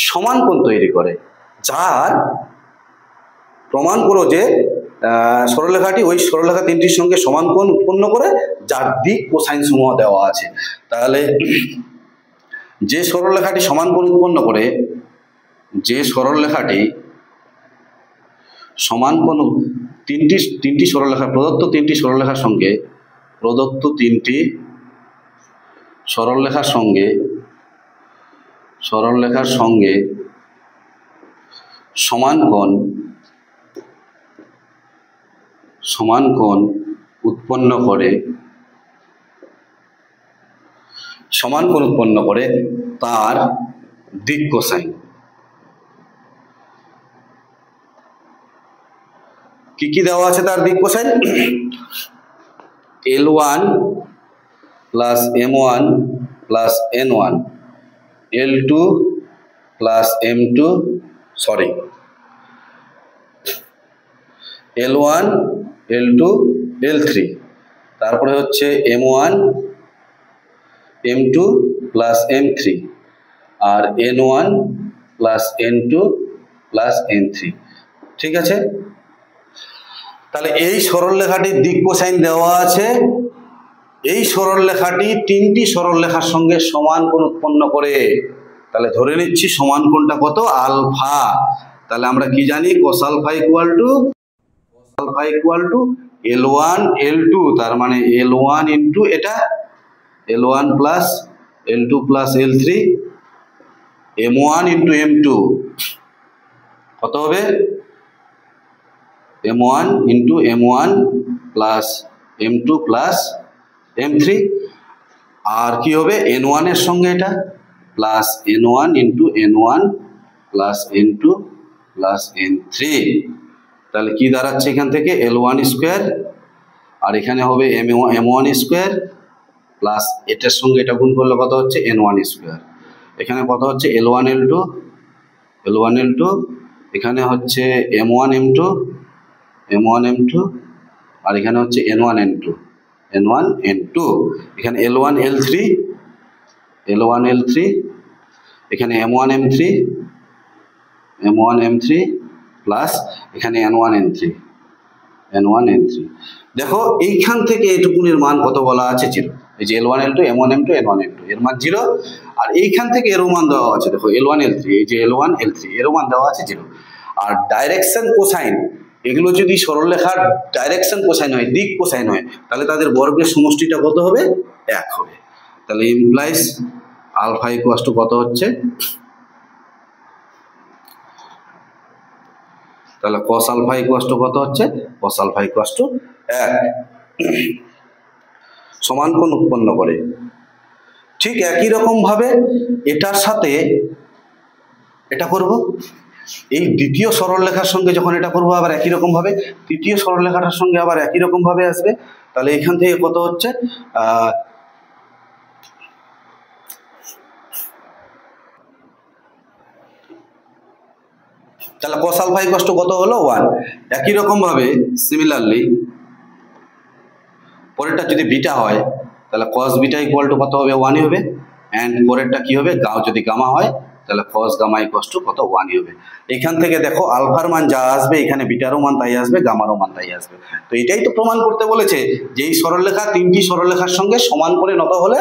সমান কোণ তৈরি করে, যার প্রমাণ করো যে সরলরেখাটি ওই সরলরেখা তিনটির সঙ্গে সমান কোণ উৎপন্ন করে, যার দিক কোসাইন সমূহ দেওয়া আছে। তাহলে যে সরলরেখাটি সমান কোণ উৎপন্ন করে, যে সরলরেখাটি সমান কোণ তিনটি সরলরেখা প্রদত্ত তিনটি সরলরেখার সঙ্গে সমান কোণ উৎপন্ন করে তার দিক কোসাইন। কি দেওয়া আছে তার দিক cosine? L1 plus M1 plus N1 L2 plus M2 L1 L2 L3, তারপরে হচ্ছে M1 M2 প্লাস M3 আর N1 plus N2 plus N3। ঠিক আছে, তাহলে এই সরলরেখাটির দিক কোসাইন দেওয়া আছে। এই সরলরেখাটি তিনটি সরলরেখার সঙ্গে সমান কোণ উৎপন্ন করে। তাহলে ধরে নিচ্ছি সমান কোণটা কত, আলফা। তাহলে আমরা কি জানি, cos alpha equal to L1 L2, তার মানে L1 ইন্টু এটা L1 plus L2 plus L3 M1 into M2 কত হবে, M1 into M1 plus M2 plus M3, আর কি হবে N1 এর সঙ্গে এটা plus N1 into N1 plus N2 plus N3। তাহলে কি দাঁড়াচ্ছে এখান থেকে, L1 স্কোয়ার আর এখানে হবে M1 স্কোয়ার প্লাস এটার সঙ্গে এটা গুণ করলে কত হচ্ছে N1 স্কোয়ার। এখানে কত হচ্ছে L1 L2, এখানে হচ্ছে M1 M2 আর এখানে হচ্ছে N1 N2, এখানে L1 L3, এখানে M1 M3 প্লাস এখানে N1 N3। দেখো এইখান থেকে এইটুকুনের মান কত বলা আছে, 0। এই যে L1 L2 M1 M2 N1 N2 এর মান 0, আর এইখান থেকে এর মান দেওয়া আছে, দেখো L1 L3, এই যে L1 L3 এর মান দেওয়া আছে 0। আর ডাইরেকশন কোসাইন, এগুলো যদি সরলরেখার ডাইরেকশন কোসাইন হয়, দিক কোসাইন হয়, তাহলে তাদের বর্গের সমষ্টিটা কত হবে, 1 হবে। তাহলে ইমপ্লাইজ আলফা ইকুয়ালস টু কত হচ্ছে, তাহলে cos আলফা ইকুয়ালস টু কত হচ্ছে, cos আলফা ইকুয়ালস টু 1, সমান কোণ উৎপন্ন করে। ঠিক একই রকম ভাবে এটার সাথে এটা করব, এই দ্বিতীয় সরলরেখার সঙ্গে যখন এটা করব আবার একই রকম ভাবে তৃতীয় সরলরেখাটার সঙ্গে আবার একই রকম ভাবে আসবে। তাহলে এখান থেকে কত হচ্ছে, তাহলে cos আলফা ইকুয়ালস টু কত হলো, 1। একই রকম ভাবে সিমিলারলি পরেরটা যদি বিটা হয় তাহলে cos বিটা ইকুয়াল টু কত হবে, 1ই হবে। এন্ড পরেরটা কি হবে, যদি গামা হয় তাহলে cos গামা ইকুয়ালস টু কত, 1ই হবে। এখান থেকে দেখো আলফার মান যা আসবে এখানে বিটারও মান তাই আসবে, গামারও মান তাই আসবে। তো এটাই তো প্রমাণ করতে বলেছে যে এই সরলরেখা তিনটি সরলরেখার সঙ্গে সমান করে নত হলে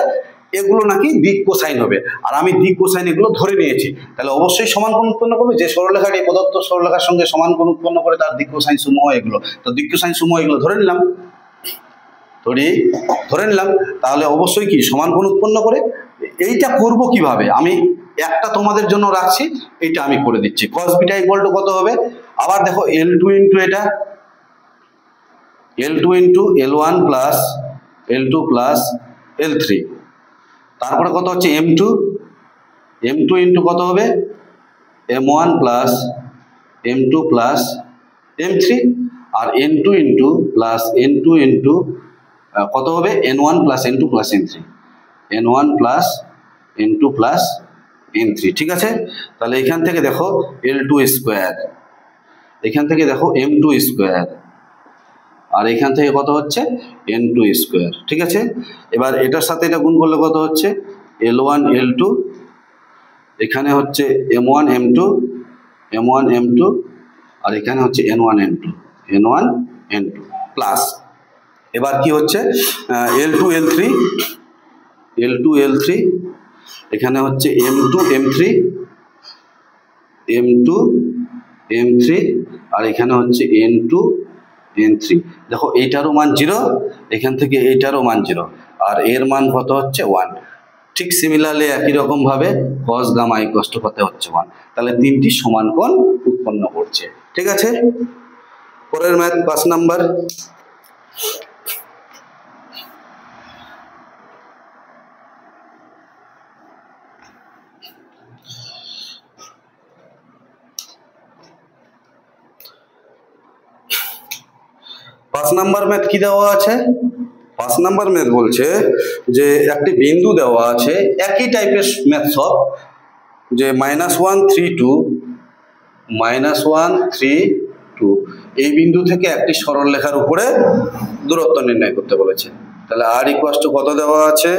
এগুলো নাকি দিক কোসাইন হবে। আর আমি দিক কোসাইন এগুলো ধরে নিয়েছি, তাহলে অবশ্যই সমান কোণ উৎপন্ন করবে। যে সরলরেখাটি প্রদত্ত সরলরেখার সঙ্গে সমান কোণ উৎপন্ন করে তার দিক কোসাইন সমূহ এগুলো, তো দিক কোসাইন সমূহ এগুলো ধরে নিলাম, তাহলে অবশ্যই কি সমান কোণ উৎপন্ন করে। এইটা করব কিভাবে, আমি একটা তোমাদের জন্য রাখছি, এইটা আমি করে দিচ্ছি। cos বিটা ইকুয়াল টু কত হবে, আবার দেখো L2 ইন্টু এটা L2 into L1 plus L2 plus L3, তারপরে কত হচ্ছে M2 ইন্টু কত হবে M1 plus M2 plus M3, আর N2 into plus N2 into কত হবে N1 plus N2 plus N3, N1 plus N2 plus N3। ঠিক আছে, তাহলে এখান থেকে দেখো L2 স্কোয়ার, এখান থেকে দেখো M2 স্কোয়ার, আর এখান থেকে কত হচ্ছে N2 স্কোয়ার। ঠিক আছে, এবার এটার সাথে এটা গুণ করলে কত হচ্ছে L1 L2, এখানে হচ্ছে M1 M2 আর এখানে হচ্ছে N1 N2 প্লাস এবার কি হচ্ছে L2 L3, এখানে হচ্ছে M2 M3 আর এখানে হচ্ছে N2 N3। দেখো এইটারও মান 0, এখান থেকে এইটারও মান 0, আর এর মান কত হচ্ছে 1। ঠিক সিমিলারলি একই রকম ভাবে cos গামা ইকুয়ালস টু কত হচ্ছে 1। তাহলে তিনটি সমান কোণ উৎপন্ন করছে। ঠিক আছে, পরের ম্যাথ 5 নাম্বার। পাঁচ নাম্বার ম্যাথ কি দেওয়া আছে, 5 নাম্বার ম্যাথ বলছে যে একটি বিন্দু দেওয়া আছে, একই টাইপের ম্যাথ সব, যে -1 3 2 এই বিন্দু থেকে একটি সরলরেখার উপরে দূরত্ব নির্ণয় করতে বলেছে। তাহলে r = কত দেওয়া আছে,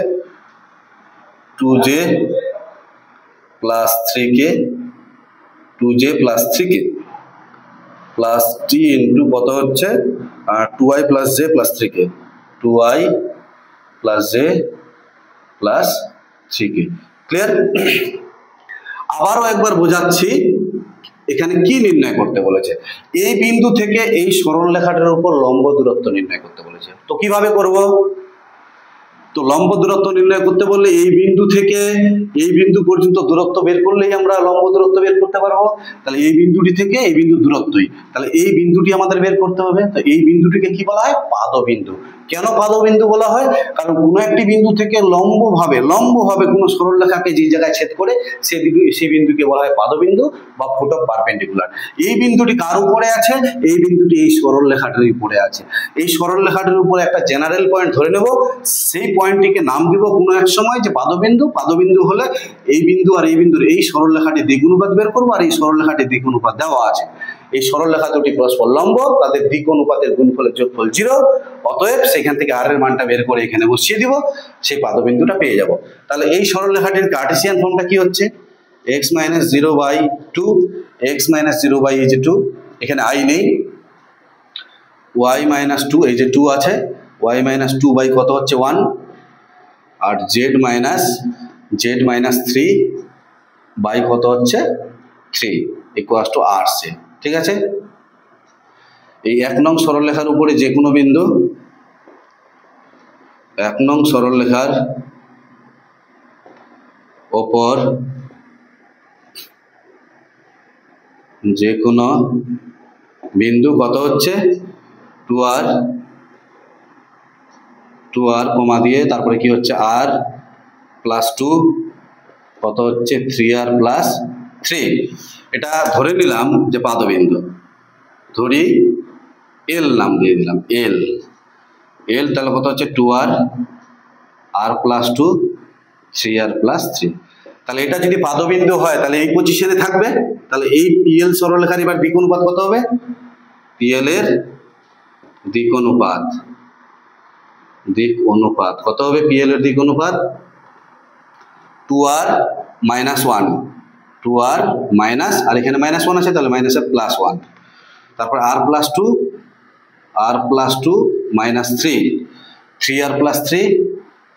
2j + 3k, 2j + 3k plus t into কত হচ্ছে 2i + j + 3k, 2i + j + 3k। Clear? আবারও একবার বোঝাচ্ছি এখানে কি নির্ণয় করতে বলেছে। এই বিন্দু থেকে এই সরলরেখাটার উপর লম্ব দূরত্ব নির্ণয় করতে বলেছে। তো কিভাবে করব? তো লম্ব দূরত্ব নির্ণয় করতে বললে এই বিন্দু থেকে এই বিন্দু পর্যন্ত দূরত্ব বের করলেই আমরা লম্ব দূরত্ব বের করতে পারবো। তাহলে এই বিন্দুটি থেকে এই বিন্দু দূরত্বই, তাহলে এই বিন্দুটি আমাদের বের করতে হবে। তো এই বিন্দুটিকে কি বলা হয়? পাদবিন্দু। কেন পাদবিন্দু বলা হয়? কারণ কোনো একটি বিন্দু থেকে লম্বভাবে কোনো সরলরেখাকে যে জায়গায় ছেদ করে সেই বিন্দুকে বলা হয় পাদবিন্দু বা ফুট অফ পারপেন্ডিকুলার। এই বিন্দুটি কার উপরে আছে? এই বিন্দুটি এই সরলরেখাটির উপরে আছে। এই সরলরেখাটির উপরে একটা জেনারেল পয়েন্ট ধরে নেব, সেই পয়েন্টটিকে নাম দিব কোনো এক সময় যে পাদবিন্দু। পাদবিন্দু হলে এই বিন্দু আর এই বিন্দুর এই সরলরেখাটির দিক অনুপাত বের করবো, আর এই সরলরেখাটির দিক অনুপাত দেওয়া আছে। এই সরলরেখা দুটি পরস্পর লম্ব, তাদের দিক অনুপাতের গুণফলের যোগফল 0। অতএব সেখান থেকে r এর মানটা বের করে এখানে বসিয়ে দিব, সেই পাদবিন্দুটা পেয়ে যাব। তাহলে এই সরলরেখাটির কার্টেসিয়ান ফর্মটা কি হচ্ছে? x - 0/2, x - 0/2, এখানে i নেই, y - 2, এই যে 2 আছে, y - 2 বাই কত হচ্ছে 1, আর z - 3 বাই কত হচ্ছে 3 = r সে। ঠিক আছে? এই 1 নং সরলরেখার উপরে যে কোনো বিন্দু, 1 নং সরলরেখার ওপর যে কোনো বিন্দু কত হচ্ছে 2r কমা দিয়ে তারপরে কি হচ্ছে r + 2 কত হচ্ছে 3r + 3। এটা ধরে নিলাম যে পাদবিন্দু, ধরি l নাম দিয়ে দিলাম, l তাহলে কত হচ্ছে 2r, r + 2, 3r + 3। তাহলে এটা যদি পাদবিন্দু হয় তাহলে এই পজিশনে থাকবে। তাহলে এই PL সরলরেখার এবার দিক অনুপাত কত হবে? PL এর দিক অনুপাত কত হবে? PL এর দিক অনুপাত 2r - 1, 2r মাইনাস, আর এখানে -1 আছে তাহলে মাইনাসের +1, তারপর r + 2 - 3, 3r + 3,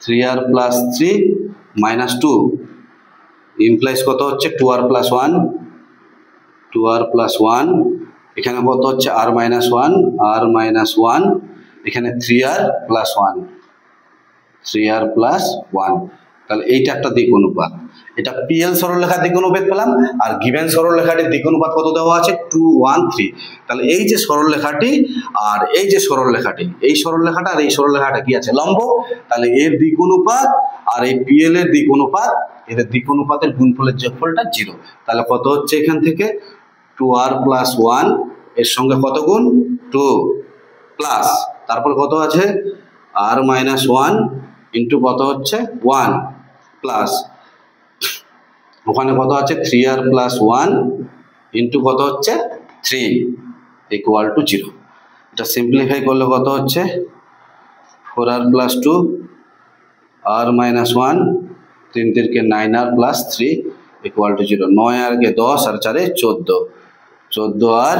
3r + 3 - 2 ইমপ্লাইজ কত হচ্ছে 2r + 1, 2r + 1, এখানে কত হচ্ছে r - 1, এখানে 3r + 1, 3r + 1। তাহলে এইটা একটা দিক অনুপাত। এটা PL সরলরেখার দিক অনুপাত পেলাম, আর গিভেন সরলরেখাটির দিক অনুপাত কত দেওয়া আছে? 2, 1, 3। তাহলে এই যে সরলরেখাটি আর এই যে সরলরেখাটি, এই সরলরেখাটা আর এই সরলরেখাটা কি আছে? লম্ব। তাহলে এর দিক অনুপাত আর এই PL এর দিক অনুপাত, এদের দিক অনুপাতের গুণফলের যোগফলটা 0। তাহলে কত হচ্ছে এখান থেকে 2r + 1 এর সঙ্গে কত গুণ? 2 প্লাস, তারপর কত আছে r - 1 ইন্টু কত হচ্ছে 1 প্লাস, ওখানে কত আছে 3r + 1 ইন্টু কত হচ্ছে 3 = 0। এটা সিম্পলিফাই করলে কত হচ্ছে 4r + 2, r - 1, 3 × 9r + 3 = 0। 9 আর 10 আর 4 14, 14r,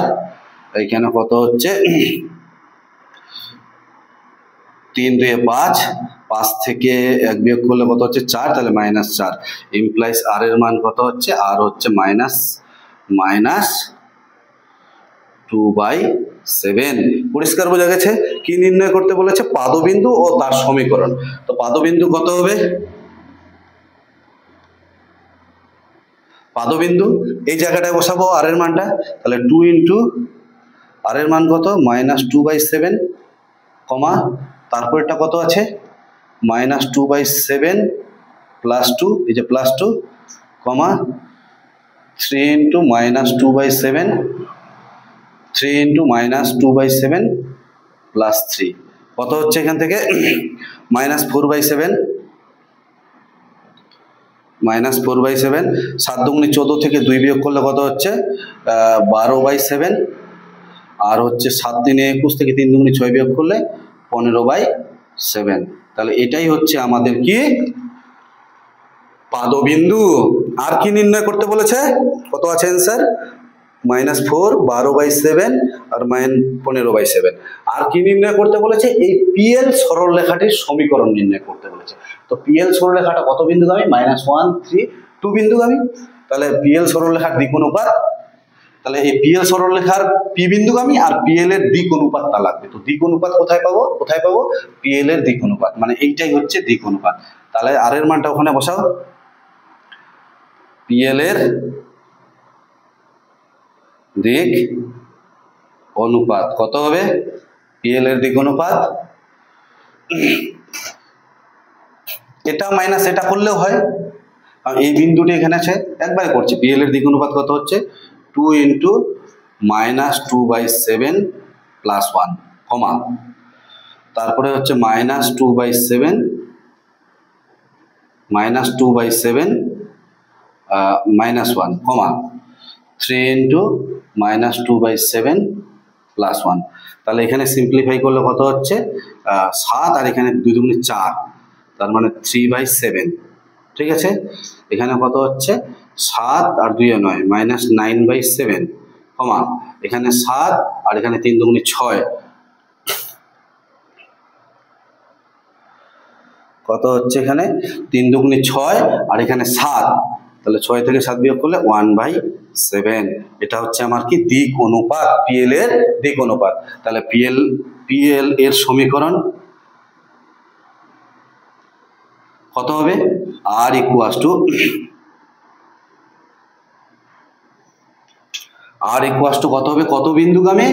এইখানে কত হচ্ছে 3 × 2 = 5, 5 থেকে 1 বিয়োগ করলে কত হচ্ছে 4, তাহলে -4 ইমপ্লাইজ r এর মান কত হচ্ছে? r হচ্ছে -2/7। পরিষ্কার বোঝা গেছে? কি নির্ণয় করতে বলেছে? পাদবিন্দু ও তার সমীকরণ। তো পাদবিন্দু কত হবে? পাদবিন্দু এই জায়গাটায় বসাবো r এর মানটা, তাহলে 2 × r এর মান কত? -2/7, কমা তারপর এটা কত আছে? -2/7 + 2, এই যে +2, কমা 3 × -2/7, 3 × -2/7 + 3 কত হচ্ছে এখান থেকে? -4/7, 7 × 2 = 14 থেকে 2 বিয়োগ করলে কত হচ্ছে 12/7, আর হচ্ছে 7 3 21 থেকে 3 2 6 বিয়োগ করলে 15/7। তাহলে এটাই হচ্ছে আমাদের কি পাদবিন্দু। আর কি নির্ণয় করতে বলেছে? কত আছে অ্যান্সার? -4 12/7 আর -15/7। আর কি নির্ণয় করতে বলেছে? এই পিএল সরলরেখাটির সমীকরণ নির্ণয় করতে বলেছে। তো পিএল সরলরেখাটা কত বিন্দুগামী? -1 3 2 বিন্দুগামী। তাহলে পিএল সরলরেখার দিক অনুপাত, তাহলে এই পিএল সরলরেখার পি বিন্দুগামী আর পিএল এর দিক অনুপাতটা লাগবে। তো দিক অনুপাত কোথায় পাবো? পিএল এর দিক অনুপাত, মানে এইটাই হচ্ছে দিক অনুপাত। তাহলে আর এর মানটা ওখানে বসাও। পিএল এর দিক অনুপাত কত হবে? পিএল এর দিক অনুপাত, এটা মাইনাস এটা করলেও হয়, কারণ এই বিন্দুটি এখানে আছে। একবারে করছি, পিএল এর দিক অনুপাত কত হচ্ছে? 2 × -2/7 + 1, কমা, তারপরে হচ্ছে -2/7 -1, কমা 3 × -2/7 + 1। তাহলে এখানে সিম্পলিফাই করলে কত হচ্ছে? 7 আর এখানে 2 × 4, তার মানে 3/7। ঠিক আছে, এখানে কত হচ্ছে? 7 আর 2 9 -9/7, কমা এখানে 7 আর এখানে 3 2 6, কত হচ্ছে? এখানে 3 2 6 আর এখানে 7, তাহলে 6 থেকে 7 বিয়োগ করলে 1/7। এটা হচ্ছে আমার কি দিক অনুপাত, পিএল এর দিক অনুপাত। তাহলে পিএল এর সমীকরণ কত হবে? আর ইকুয়ালস টু কত হবে? কত বিন্দুগামী?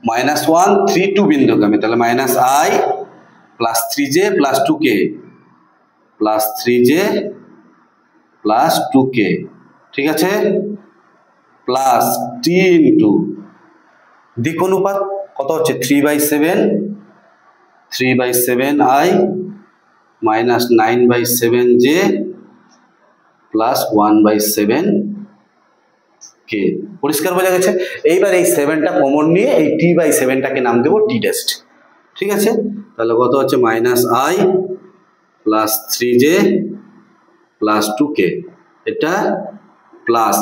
-1 3 2 বিন্দুগামী। তাহলে -i + 3j + 2k + 3j + 2k, ঠিক আছে, প্লাস t × দিক অনুপাত কত হচ্ছে? 3/7 3/7i -9/7j + 1/7k। পরিষ্কার বোঝা গেছে? এইবার এই 7টা কমন নিয়ে এই t/7টাকে নাম দেবো t ড্যাশ। ঠিক আছে, তাহলে কত হচ্ছে? -i + 3j + 2k, এটা প্লাস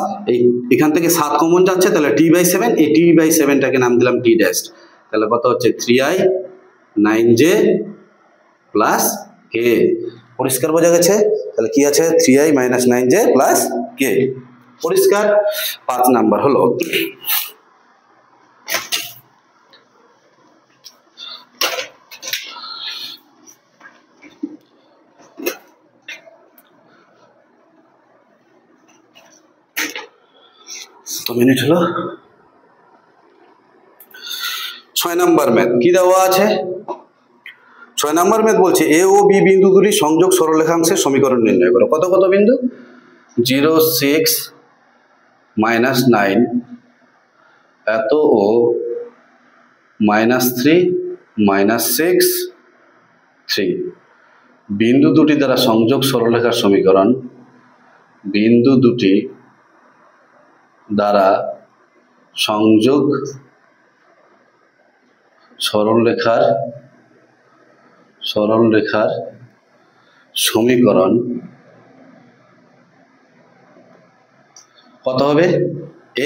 এখান থেকে 7 কমন যাচ্ছে, তাহলে t/7, এই t/7টাকে নাম দিলাম t ড্যাশ। তাহলে কত হচ্ছে? 3i 9j + k। পরিষ্কার বোঝা গেছে? তাহলে কি আছে? 3i - 9j + k। পরিষ্কার? 5 নাম্বার হলো। মিনিট হলো। 6 নাম্বার ম্যাথ কি দেওয়া আছে? 6 নাম্বার ম্যাথ বলছে এ ও বি বিন্দু দুটি সংযোগ সরলরেখাংশের সমীকরণ নির্ণয় করো। কত কত বিন্দু? 0 6 -9, এত ও -3 -6 3। বিন্দু দুটি দ্বারা সংযোগ সরলরেখার সমীকরণ, বিন্দু দুটি দ্বারা সংযোগ সরলরেখার সমীকরণ কত হবে?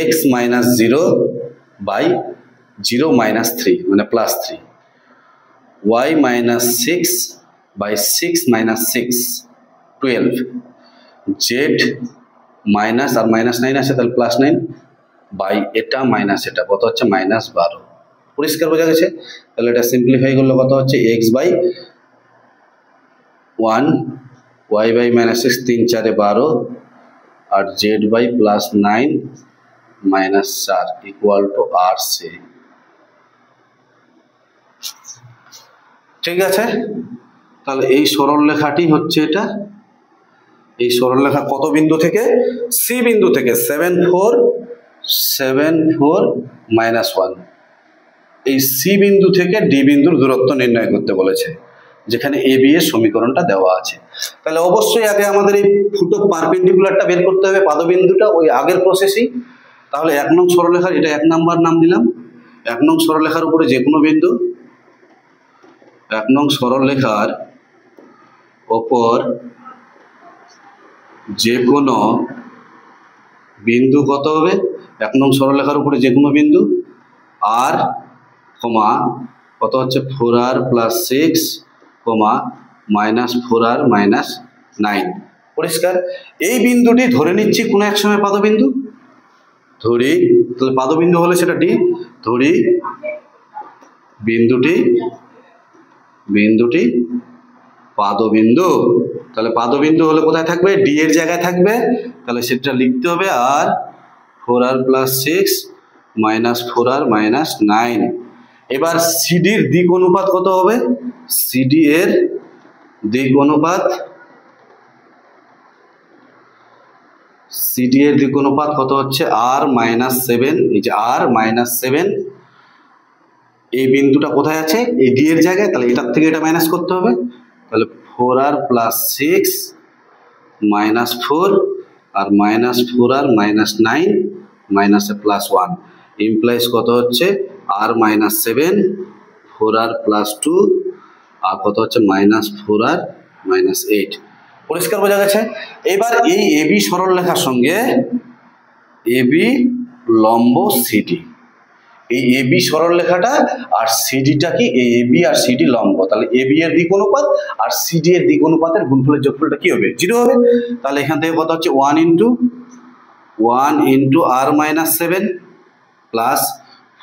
x - 0/0 - 3 মানে +3, y - 6/6 - 6 12, z মাইনাস আর -9 আছে, তাহলে +9 বাই এটা মাইনাস এটা, কত হচ্ছে? -12। পরিষ্কার বোঝা গেছে? তাহলে এটা সিম্পলিফাই করলে কত হচ্ছে? x/1, y/-6 3 4 12 আর z/+9 -4 = RC। ঠিক আছে, তাহলে এই সরলরেখাটি হচ্ছে এটা। এই সরলরেখা কত বিন্দু থেকে? সি বিন্দু থেকে 7 4 -1, এই সি বিন্দু থেকে ডি বিন্দুর দূরত্ব নির্ণয় করতে বলেছে, যেখানে এ বি এর সমীকরণটা দেওয়া আছে। তাহলে অবশ্যই আগে আমাদের এই ফুটো পারপেন্ডিকুলারটা বের করতে হবে, পাদবিন্দুটা, ওই আগের প্রসেসই। তাহলে 1 নং সরলরেখার এটা 1 নাম্বার নাম দিলাম, এক নং সরলরেখার উপরে যে কোনো বিন্দু, এক নং সরলরেখার ওপর যে কোনো বিন্দু কত হবে, এক নং সরলরেখার উপরে যে কোনো বিন্দু আর কমা কত হচ্ছে 4r + 6 কমা -4r - 9। পরিষ্কার? এই বিন্দুটি ধরে নিচ্ছি কোনো এক সময় পাদবিন্দু, ধরি তাহলে পাদবিন্দু হলে সেটা ডি, ধরি বিন্দুটি পাদবিন্দু, তাহলে পাদবিন্দু হলে কোথায় থাকবে, ডি এর জায়গায় থাকবে, তাহলে সেটা লিখতে হবে আর 4r + 6 -4r - 9। এবার সিডির দিক অনুপাত কত হবে, সিডি এর দিক অনুপাত কত হচ্ছে r - 7। এই যে r - 7, এই বিন্দুটা কোথায় আছে, এই ডি এর জায়গায়, তাহলে এটার থেকে এটা মাইনাস করতে হবে, তাহলে 4r + 6 -4 আর -4r - 9 মাইনাসে +1 ইমপ্লাইজ কত হচ্ছে r - 7 4r + 2 আর কত হচ্ছে -4r - 8। পরিষ্কার বোঝা গেছে? এবার এই এবি সরলরেখার সঙ্গে এবি লম্ব সিডি, এই এবি সরলরেখাটা আর সিডিটা কি, এই এবি আর সিডি লম্ব, তাহলে এবি এর দিক অনুপাত আর সিডি এর দিক অনুপাতের গুণফলের যোগফলটা কি হবে, 0 হবে। তাহলে এখান থেকে কত হচ্ছে 1 * r - 7 প্লাস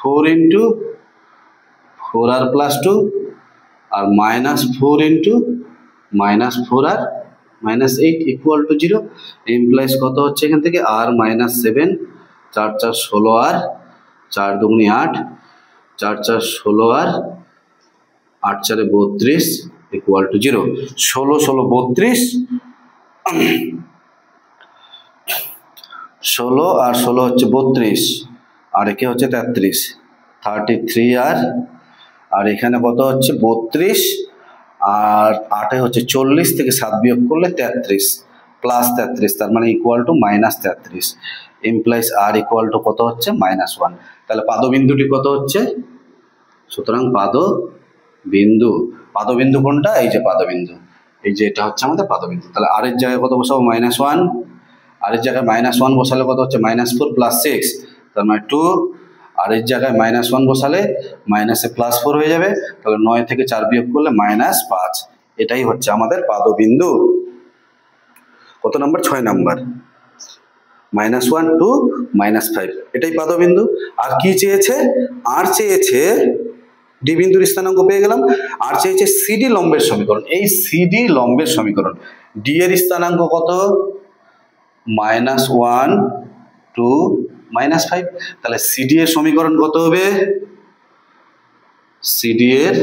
4 * 4r + 2 আর -4 * -4r - 8 = 0 ইমপ্লাইজ কত হচ্ছে এখান থেকে r - 7 4 4 16r 4 2 8 4 4 16r 8 4 32 = 0। 16 16 32, 16 আর 16 হচ্ছে 32 আর একে হচ্ছে 33, 33r আর এখানে কত হচ্ছে 32 আর 8 হচ্ছে 40 থেকে 7 বিয়োগ করলে 33 প্লাস 33, তার মানে =-33 ইমপ্লাইজ r = কত হচ্ছে -1। তাহলে পাদবিন্দুটি কত হচ্ছে, সুতরাং পাদবিন্দু কোনটা, এই যে পাদবিন্দু, এই যে এটা হচ্ছে আমাদের পাদবিন্দু। তাহলে r এর জায়গায় কত বসাবো, -1, r এর জায়গায় -1 বসালে কত হচ্ছে -4 + 6, তার মানে 2, আর এর জায়গায় -1 বসালে মাইনাসে +4 হয়ে যাবে, তাহলে 9 থেকে 4 বিয়োগ করলে -5। এটাই হচ্ছে আমাদের পাদবিন্দু। কত নাম্বার, 6 নাম্বার, -1 to -5, এটাই পাদবিন্দু। আর কি চেয়েছে, আর চেয়েছে ডি বিন্দুর স্থানাঙ্ক পেয়ে গেলাম, আর চেয়েছে সিডি লম্বের সমীকরণ। এই সিডি লম্বের সমীকরণ, ডি এর স্থানাঙ্ক কত, -1 to -5, তাহলে সিডি এর সমীকরণ কত হবে, সিডি এর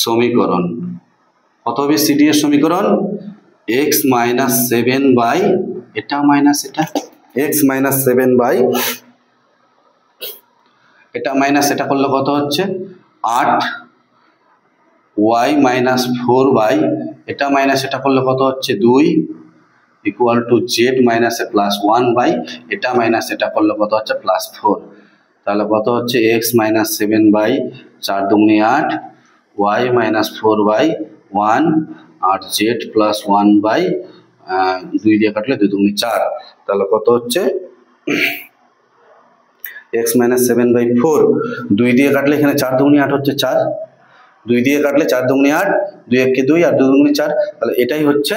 সমীকরণ কত হবে, সিডি এর সমীকরণ x - 7 বাই এটা মাইনাস এটা, x - 7 বাই এটা মাইনাস এটা করলে কত হচ্ছে 8, y - 4 বাই এটা মাইনাস এটা করলে কত হচ্ছে 2 = z - +1 বাই এটা মাইনাস এটা করলে কত হচ্ছে +4। তাহলে কত হচ্ছে x - 7 বাই 4 2 8, y - 4 বাই 1 আর z + 1 বাই 2 দিয়ে কাটলে 2 2 4, তাহলে কত হচ্ছে x - 7 বাই 4, 2 দিয়ে কাটলে এখানে 4 2 8 হচ্ছে 4, 2 দিয়ে কাটলে 4 2 8, 2 1 কে 2 আর 2 2 4, তাহলে এটাই হচ্ছে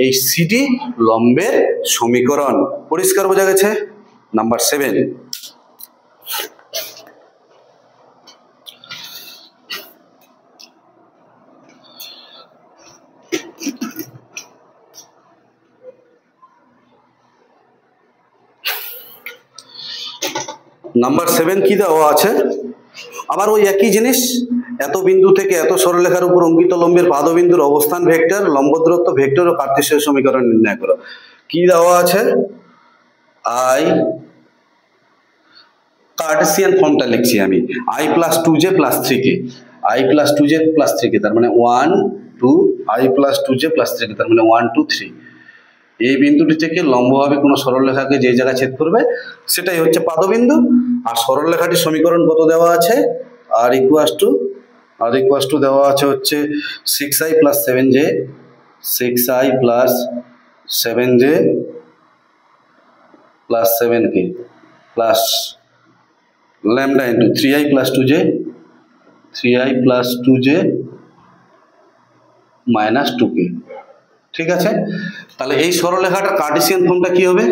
এই সিডি লম্বের সমীকরণ। পরিষ্কার বোঝা গেছে? নাম্বার 7। নাম্বার 7 কি দেওয়া আছে, আবার ওই একই জিনিস, এত বিন্দু থেকে এত সরলরেখার উপর অঙ্কিত লম্বের পাদবিন্দুর অবস্থান ভেক্টর, লম্ব দূরত্ব ভেক্টর ও কার্টেসীয় সমীকরণ নির্ণয় করো। কি দেওয়া আছে, আই কার্টেসিয়ান ফর্মটা লিখছি আমি, i + 2j + 3k, i + 2j + 3k, তার মানে 1 2, i + 2j + 3k, তার মানে 1 2 3, এই বিন্দুটি থেকে লম্বভাবে কোনো সরলরেখাকে যে জায়গায় ছেদ করবে সেটাই হচ্ছে পাদবিন্দু। আর সরলরেখাটির সমীকরণ কত দেওয়া আছে? আর ইকুয়াস টু দেওয়া আছে হচ্ছে 6i + 7j, 6i + 7j + 7k plus lambda into 3i + 2j, 3i + 2j - 2k। ঠিক আছে, তাহলে এই সরলরেখাটার কার্টেসিয়ান ফর্মটা কি হবে?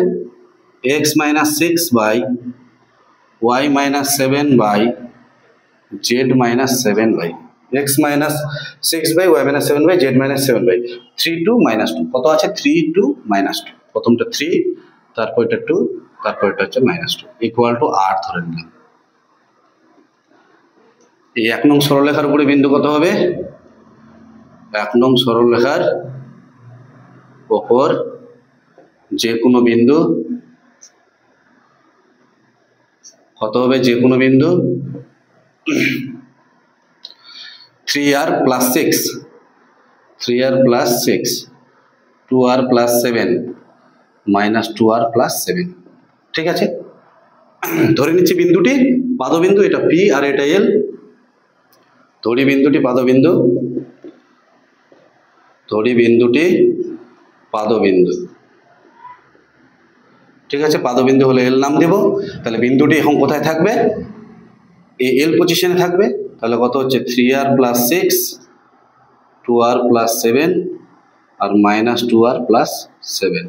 x - 6 by y - 7 by z - 7 by x - 6 by y - 7 by z - 7 by 3 2 - 2 কত আছে? 3 2 - 2, প্রথমটা 3, তারপর এটা 2, তারপর এটা হচ্ছে -2 ইকুয়াল টু r ধরে নিলাম। এই 1 নং সরলরেখার উপরে বিন্দু কত হবে? 1 নং সরলরেখার ওপর যে কোনো বিন্দু কত হবে? যে কোনো বিন্দু 3r + 6, 3r + 6, 2r + 7 - 2r + 7। ঠিক আছে, ধরে নিচ্ছি বিন্দুটি পাদবিন্দু, এটা P আর এটা L। ধরি বিন্দুটি পাদবিন্দু, ধরি বিন্দুটি পাদবিন্দু। ঠিক আছে, পাদবিন্দু হলে L নাম দেব। তাহলে বিন্দুটি এখন কোথায় থাকবে? এই L পজিশনে থাকবে। তাহলে কত হচ্ছে? 3r + 6, 2r + 7 আর -2r + 7।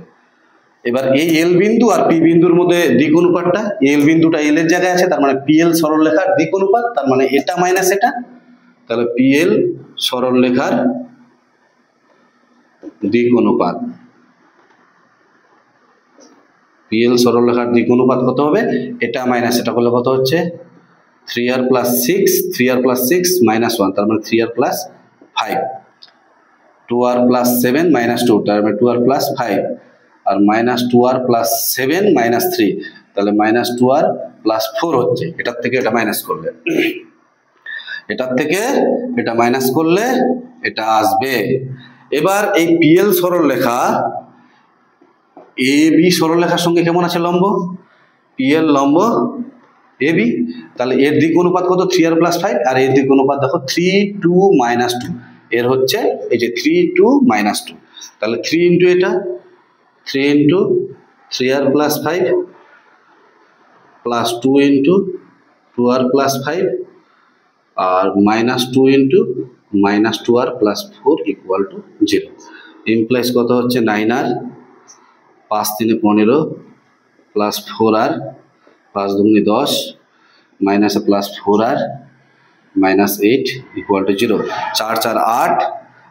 এবার এই L বিন্দু আর P বিন্দুর মধ্যে দিক অনুপাতটা, L বিন্দুটা L এর জায়গায় আছে, তার মানে PL সরলরেখার দিক অনুপাত, তার মানে এটা মাইনাস এটা। তাহলে PL সরলরেখার দিক অনুপাত, PL সরলরেখার দিক অনুপাত কত হবে? এটা মাইনাস এটা করলে কত হচ্ছে? 3r + 6, 3r + 6 -1, তার মানে 3r + 5, 2r + 7 -2, তার মানে 2r + 5 আর -2r + 7 - 3, তাহলে -2r + 4 হচ্ছে। এটার থেকে এটা মাইনাস করলে, এটার থেকে এটা মাইনাস করলে এটা আসবে। এবার এই PL সরলরেখা AB সরলরেখার সঙ্গে কেমন আছে লম্ব? PL লম্ব AB, তাহলে এর দিক অনুপাত কত? 3r + 5 আর এর দিক অনুপাত দেখো 3 2 - 2, এর হচ্ছে এই যে 3 2 - 2, তাহলে 3 ইন্টু এটা 3 ইন্টু 3r + 5 প্লাস 2 ইন্টু 2r + 5 আর -2 into -2r + 4 equal to 0। Implies কত হচ্ছে? 9r, 5 3 15 plus 4r, 5 2 10 minus plus 4r -8 equal to 0। 4 4 8,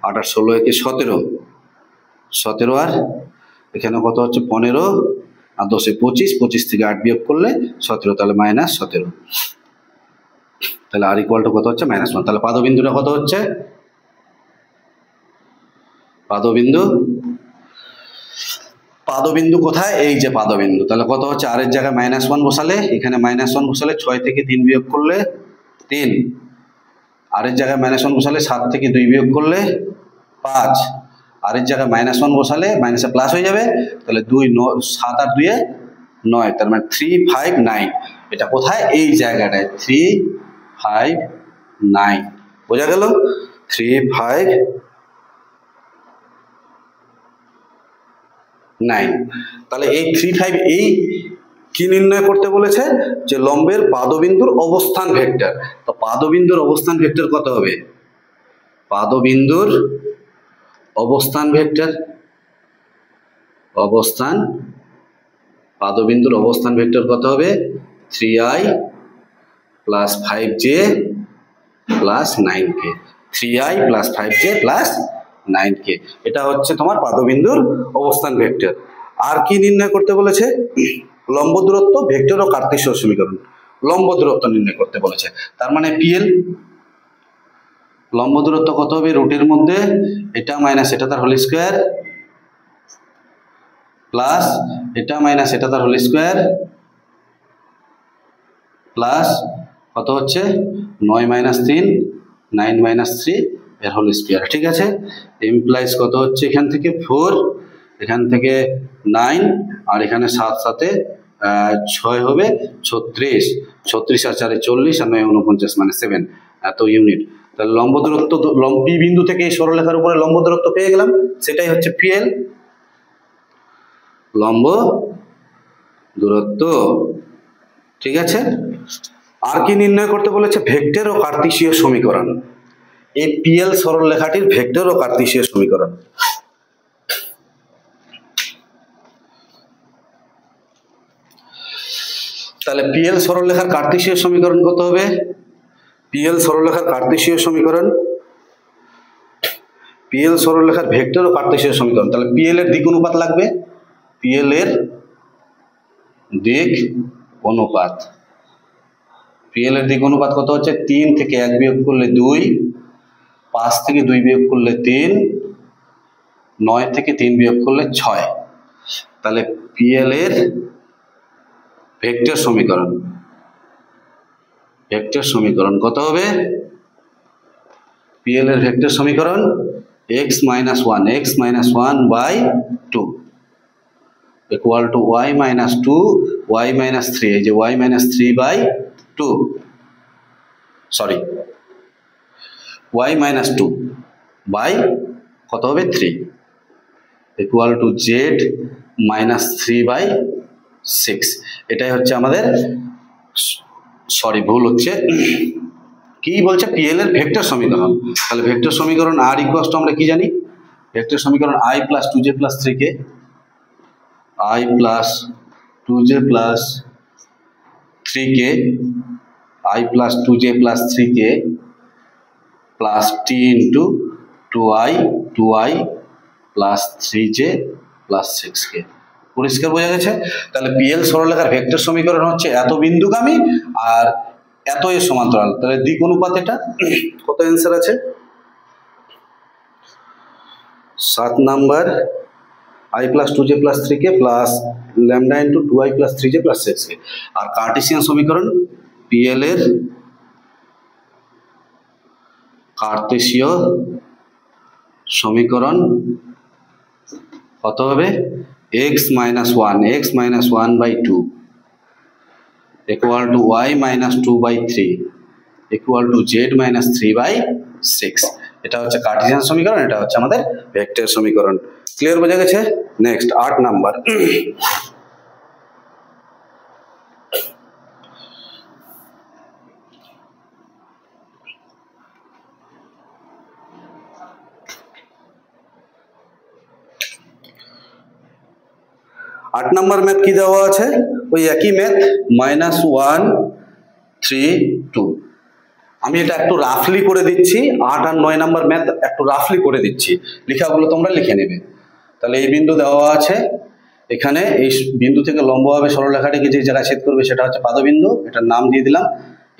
8 আর 16 একে 17, 17r এখানে কত হচ্ছে? 15 আর 10 এ 25, 25 থেকে 8 বিয়োগ করলে 17, তাহলে -17। তাহলে আর ইকুয়াল টু কত হচ্ছে? -1। তাহলে পাদবিন্দুটা কত হচ্ছে? পাদবিন্দু, পাদবিন্দু কোথায়? এই যে পাদবিন্দু। তাহলে কত হচ্ছে? আর এর জায়গায় -1 বসালে, এখানে -1 বসালে 6 থেকে 3 বিয়োগ করলে 3, আর এর জায়গায় -1 বসালে 7 থেকে 2 বিয়োগ করলে 5, আর এর জায়গায় -1 বসালে মাইনাসে প্লাস হয়ে যাবে, তাহলে 2 7 আর 2 এ 9, তার মানে 3 5 9। এটা কোথায়? এই জায়গাটায় 3 5 9, বোঝা গেল? 3 5 9। তাহলে এই 3 5 এই কি নির্ণয় করতে বলেছে? যে লম্বের পাদবিন্দুর অবস্থান ভেক্টর। তো পাদবিন্দুর অবস্থান ভেক্টর কত হবে? পাদবিন্দুর অবস্থান ভেক্টর, অবস্থান, পাদবিন্দুর অবস্থান ভেক্টর কত হবে? 3i + 5j + 9k, 3i + 5j + 9k। এটা হচ্ছে তোমার পাদবিন্দুর অবস্থান ভেক্টর। আর কি নির্ণয় করতে বলেছে? লম্ব দূরত্ব, ভেক্টর ও কার্তেশীয় সমীকরণ। লম্ব দূরত্ব নির্ণয় করতে বলেছে, তার মানে PL লম্ব দূরত্ব কত হবে? রুটের মধ্যে এটা মাইনাস এটা তার হোল স্কয়ার প্লাস এটা মাইনাস এটা তার হোল স্কয়ার প্লাস কত হচ্ছে? 9 - 3 9 - 3 এর হোল স্কয়ার। ঠিক আছে, ইমপ্লাইজ কত হচ্ছে? এখান থেকে 4 এখান থেকে 9 আর এখানে 7 সাথে 6 হবে 36, 36 আর 4 40 আর 9 49 মানে 7 এত ইউনিট। তাহলে লম্ব দূরত্ব পি বিন্দু থেকে এই সরলরেখার উপরে লম্ব দূরত্ব পেয়ে গেলাম, সেটাই হচ্ছে পিএল, লম্ব দূরত্ব। ঠিক আছে, আর কি নির্ণয় করতে বলেছে? ভেক্টর ও কার্তেশীয় সমীকরণ। এই পিএল সরলরেখাটির ভেক্টর ও কার্তেশীয় সমীকরণ। তাহলে পিএল সরলরেখার কার্তেশীয় সমীকরণ কত হবে? পিএল সরলরেখার কার্তেশীয় সমীকরণ, পিএল সরলরেখার ভেক্টর ও কার্তেশীয় সমীকরণ। তাহলে পিএল এর দিক অনুপাত লাগবে, পিএল এর দিক অনুপাত। পিএল এর দিক অনুপাত কত হচ্ছে? 3 থেকে 1 বিয়োগ করলে 2, 5 থেকে 2 বিয়োগ করলে 3, 9 থেকে 3 বিয়োগ করলে 6। তাহলে পিএল এর ভেক্টর সমীকরণ, ভেক্টর সমীকরণ কত হবে? পিএল এর ভেক্টর সমীকরণ x minus 1, x minus 1 by 2 equal to y minus 2, y minus 3, এই যে y minus 3 by 2, sorry y minus 2 by কত হবে? 3 equal to z minus 3 by 6। এটাই হচ্ছে আমাদের, সরি ভুল হচ্ছে, কি বলছে? পিএল এর ভেক্টর সমীকরণ। তাহলে ভেক্টর সমীকরণ আর ইকুয়ালস টু আমরা কি জানি? ভেক্টর সমীকরণ i plus 2j plus 3k, i plus 2j plus 3k, i plus 2j plus 3k plus t into 2i plus 3j plus 6k। পরিষ্কার বোঝা গেছে? তাহলে পিএল সরলরেখার ভেক্টর সমীকরণ হচ্ছে এত বিন্দুগামী আর এত এর সমান্তরাল। তাহলে দিক অনুপাত এটা কত অ্যান্সার আছে? 7 number i plus 2j plus 3k plus lambda into 2i plus 3j plus 6k। R Cartesian সমীকরণ, পিএল এর কার্তেশীয় সমীকরণ কত হবে? x minus 1 by 2 equal to y minus 2 by 3 equal to z minus 3 by 6। এটা হচ্ছে Cartesian সমীকরণ, এটা হচ্ছে আমাদের ভেক্টর সমীকরণ। ক্লিয়ার বোঝা গেছে? Next 8 number. 8 নাম্বার ম্যাথ কি দেওয়া আছে? ওই একই ম্যাথ, -1 3 2। আমি এটা একটু রাফলি করে দিচ্ছি, 8 আর 9 নাম্বার ম্যাথ একটু রাফলি করে দিচ্ছি, লেখাগুলো তোমরা লিখে নেবে। তাহলে এই বিন্দু দেওয়া আছে, এখানে এই বিন্দু থেকে লম্বভাবে সরলরেখাটিকে যে জায়গায় ছেদ করবে সেটা হচ্ছে পাদবিন্দু, এটার নাম দিয়ে দিলাম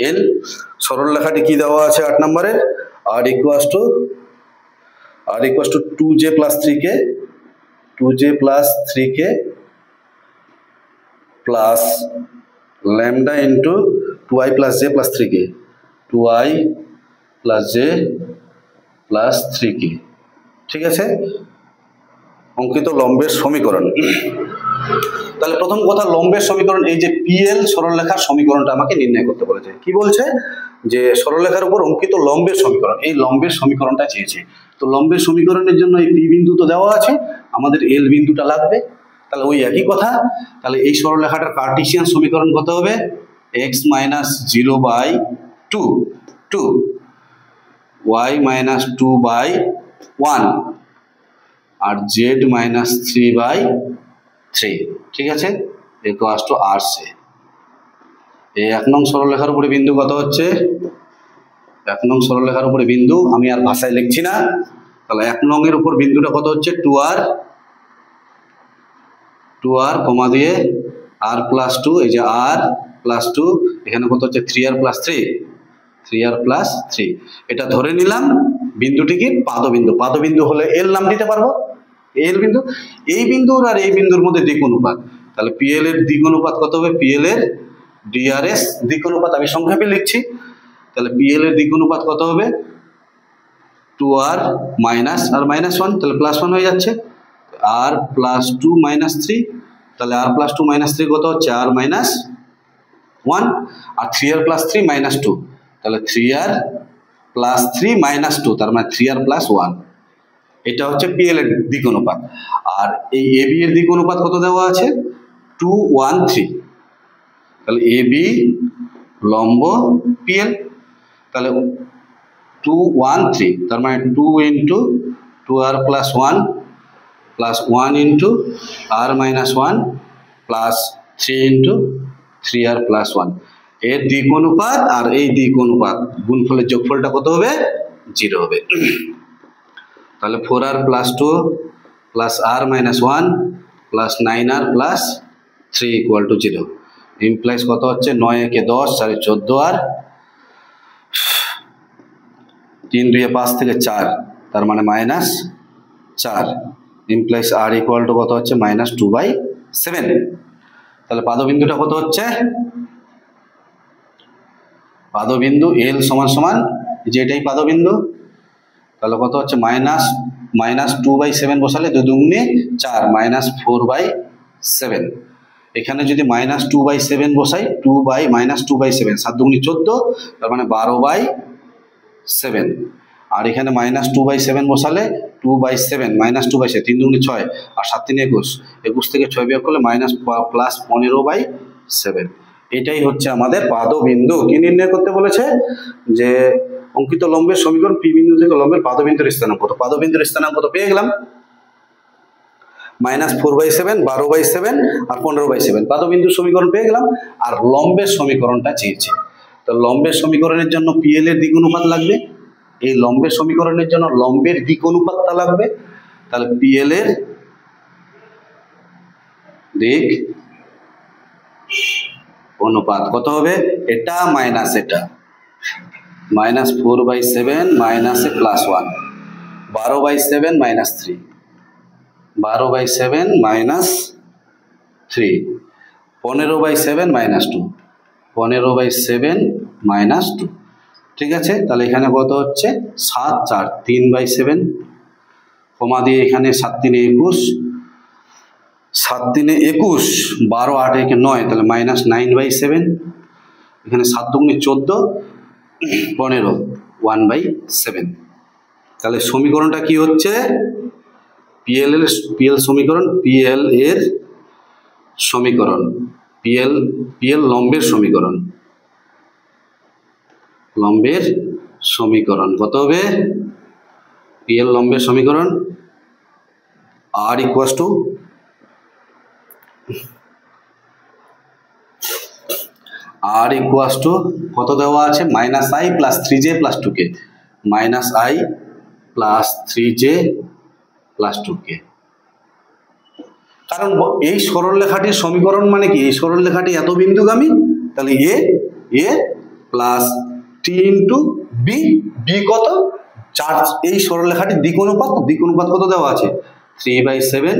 এল। সরলরেখাটি কি দেওয়া আছে 8 নম্বরে? r equals to 2j plus 3k, 2j plus 3k plus lambda into 2i plus j plus 3k, 2i plus j plus 3k। ঠিক আছে, অঙ্কিত লম্বের সমীকরণ। তাহলে প্রথম কথা, লম্বের সমীকরণ, এই যে পিএল সরলরেখার সমীকরণটা আমাকে নির্ণয় করতে বলেছে। কি বলছে? যে সরলরেখার উপর অঙ্কিত লম্বের সমীকরণ, এই লম্বের সমীকরণটা চেয়েছে। তো লম্বের সমীকরণের জন্য এই পি বিন্দু তো দেওয়া আছে, আমাদের এল বিন্দুটা লাগবে। তাহলে ওই একই কথা, তাহলে এই সরলরেখাটার কার্টেসিয়ান সমীকরণ কত হবে? x minus 0 by 2 y minus 2 by 1 আর z minus 3 by 3। ঠিক আছে, equals to r সে। এই 1 নং সরলরেখার উপরে বিন্দু কত হচ্ছে? 1 নং সরলরেখার উপরে বিন্দু, আমি আর ভাষায় লিখছি না। তাহলে 1 নং এর উপর বিন্দুটা কত হচ্ছে? 2r কমা দিয়ে r plus 2, এই যে r plus 2, এখানে কত হচ্ছে? 3r plus 3। এটা ধরে নিলাম বিন্দুটি কি পাদবিন্দু। পাদবিন্দু হলে এল নাম দিতে পারবো, এল বিন্দু। এই বিন্দুর আর এই বিন্দুর মধ্যে দিক অনুপাত, তাহলে পিএল এর দিক অনুপাত কত হবে? পিএল এর ডিআরএস দিক অনুপাত আমি সংক্ষেপে লিখছি। তাহলে পিএল এর দিক অনুপাত কত হবে? 2r minus আর -1, তাহলে +1 হয়ে যাচ্ছে। আর প্লাস 2 মাইনাস 3, তাহলে আর প্লাস 2 মাইনাস 3 কত হচ্ছে আর মাইনাস 1, আর 3r প্লাস 3 মাইনাস 2, তাহলে 3r প্লাস 3 মাইনাস 2, তার মানে 3r প্লাস 1। এটা হচ্ছে পিএল এর দিক অনুপাত। আর এই এবি এর দিক অনুপাত কত দেওয়া আছে 2 1 3, তাহলে এবি লম্ব পিএল, তাহলে 2 1 3, তার মানে 2 into 2r plus 1 plus 1 into r minus 1 plus 3 into 3r plus 1। এর দিক অনুপাত আর এই দিক অনুপাত গুণফলের যোগফলটা কত হবে 0 হবে। তাহলে 4r plus 2 plus r minus 1 plus 9r plus 3 equal to 0। Implies কত হচ্ছে 9 একে 10 4 14 আর 3 2 5 থেকে 4, তার মানে minus 4। Implies r equal to কত হচ্ছে মাইনাস 2/7। তাহলে পাদবিন্দুটা কত হচ্ছে পাদবিন্দু এল সমান সমান যেটাই পাদবিন্দু, তাহলে কত হচ্ছে মাইনাস 2/7 বসালে 2 দুগুণে 4 মাইনাস 4/7। এখানে যদি মাইনাস 2/7 বসাই মাইনাস 2/7 7 দুগুণে 14, তার মানে 12/7। আর এখানে মাইনাস 2/7 বসালে 2/7 মাইনাস 2/7 3 দুগুণে 6 আর 7 3 21, 21 থেকে 6 বিয়োগ করলে মাইনাস প্লাস 15/7। এটাই হচ্ছে আমাদের পাদবিন্দু। কি নির্ণয় করতে বলেছে যে অঙ্কিত লম্বের সমীকরণ পি বিন্দু থেকে লম্বের পাদবিন্দুর স্থানাঙ্ক কত। পাদবিন্দুর স্থানাঙ্ক কত পেয়ে গেলাম মাইনাস 4/7 12/7 আর 15/7 পাদবিন্দুর সমীকরণ পেয়ে গেলাম। আর লম্বের সমীকরণটা চেয়েছে, তো লম্বের সমীকরণের জন্য পিএল এর দিক অনুপাত লাগবে, এই লম্বের সমীকরণের জন্য লম্বের দিক অনুপাতটা লাগবে। তাহলে পিএল এর দিক অনুপাত কত হবে এটা মাইনাস এটা, minus 4/7 minus plus 1 12/7 minus 3 12/7 minus 3 15/7 minus 2 15/7 minus 2। ঠিক আছে, তাহলে এখানে কত হচ্ছে 7 4 3/7 কমা দিয়ে এখানে 7 3 21 7 3 21 12 8 1 9, তাহলে মাইনাস 9/7। এখানে 7 দুগুণে 14 15 1/7। তাহলে সমীকরণটা কি হচ্ছে পিএল সমীকরণ, পিএল এর সমীকরণ, পিএল লম্বের সমীকরণ, লম্বের সমীকরণ কত হবে পিএল লম্বের সমীকরণ আর ইকুয়ালস টু কত দেওয়া আছে minus i plus 3j plus 2k, minus i plus 3j plus 2k। কারণ এই সরলরেখাটির সমীকরণ মানে কি, এই সরলরেখাটি এত বিন্দুগামী, তাহলে এ প্লাস টি ইন্টু বি, বি কত 4। এই সরলরেখাটির দিক অনুপাত কত দেওয়া আছে 3/7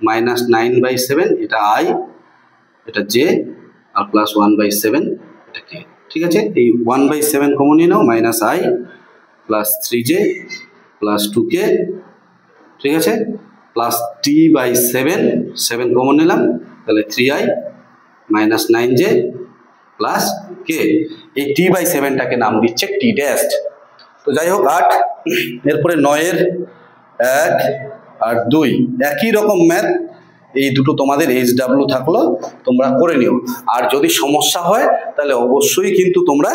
মাইনাস 9/7, এটা আই এটা জে আর প্লাস 1/7 এটা কে। ঠিক আছে, এই 1/7 কমন নিয়ে নাও, minus i plus 3j plus 2k। ঠিক আছে, প্লাস t/7 7 কমন নিলাম, তাহলে 3i minus 9j plus k। এই t/7টাকে নাম দিচ্ছে t ড্যাশ। তো যাই হোক 8, এরপরে 9 এর 1 আর 2 একই রকম ম্যাথ, এই দুটো তোমাদের HW থাকলো তোমরা করে নিও। আর যদি সমস্যা হয় তাহলে অবশ্যই কিন্তু তোমরা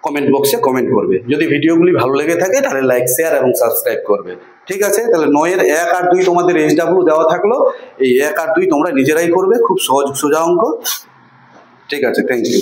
কমেন্ট বক্সে কমেন্ট করবে। যদি ভিডিওগুলি ভালো লেগে থাকে তাহলে লাইক শেয়ার এবং সাবস্ক্রাইব করবে। ঠিক আছে, তাহলে 9 এর 1 আর 2 তোমাদের HW দেওয়া থাকলো, এই 1 আর 2 তোমরা নিজেরাই করবে, খুব সহজ সোজা অঙ্ক। ঠিক আছে, থ্যাংক ইউ।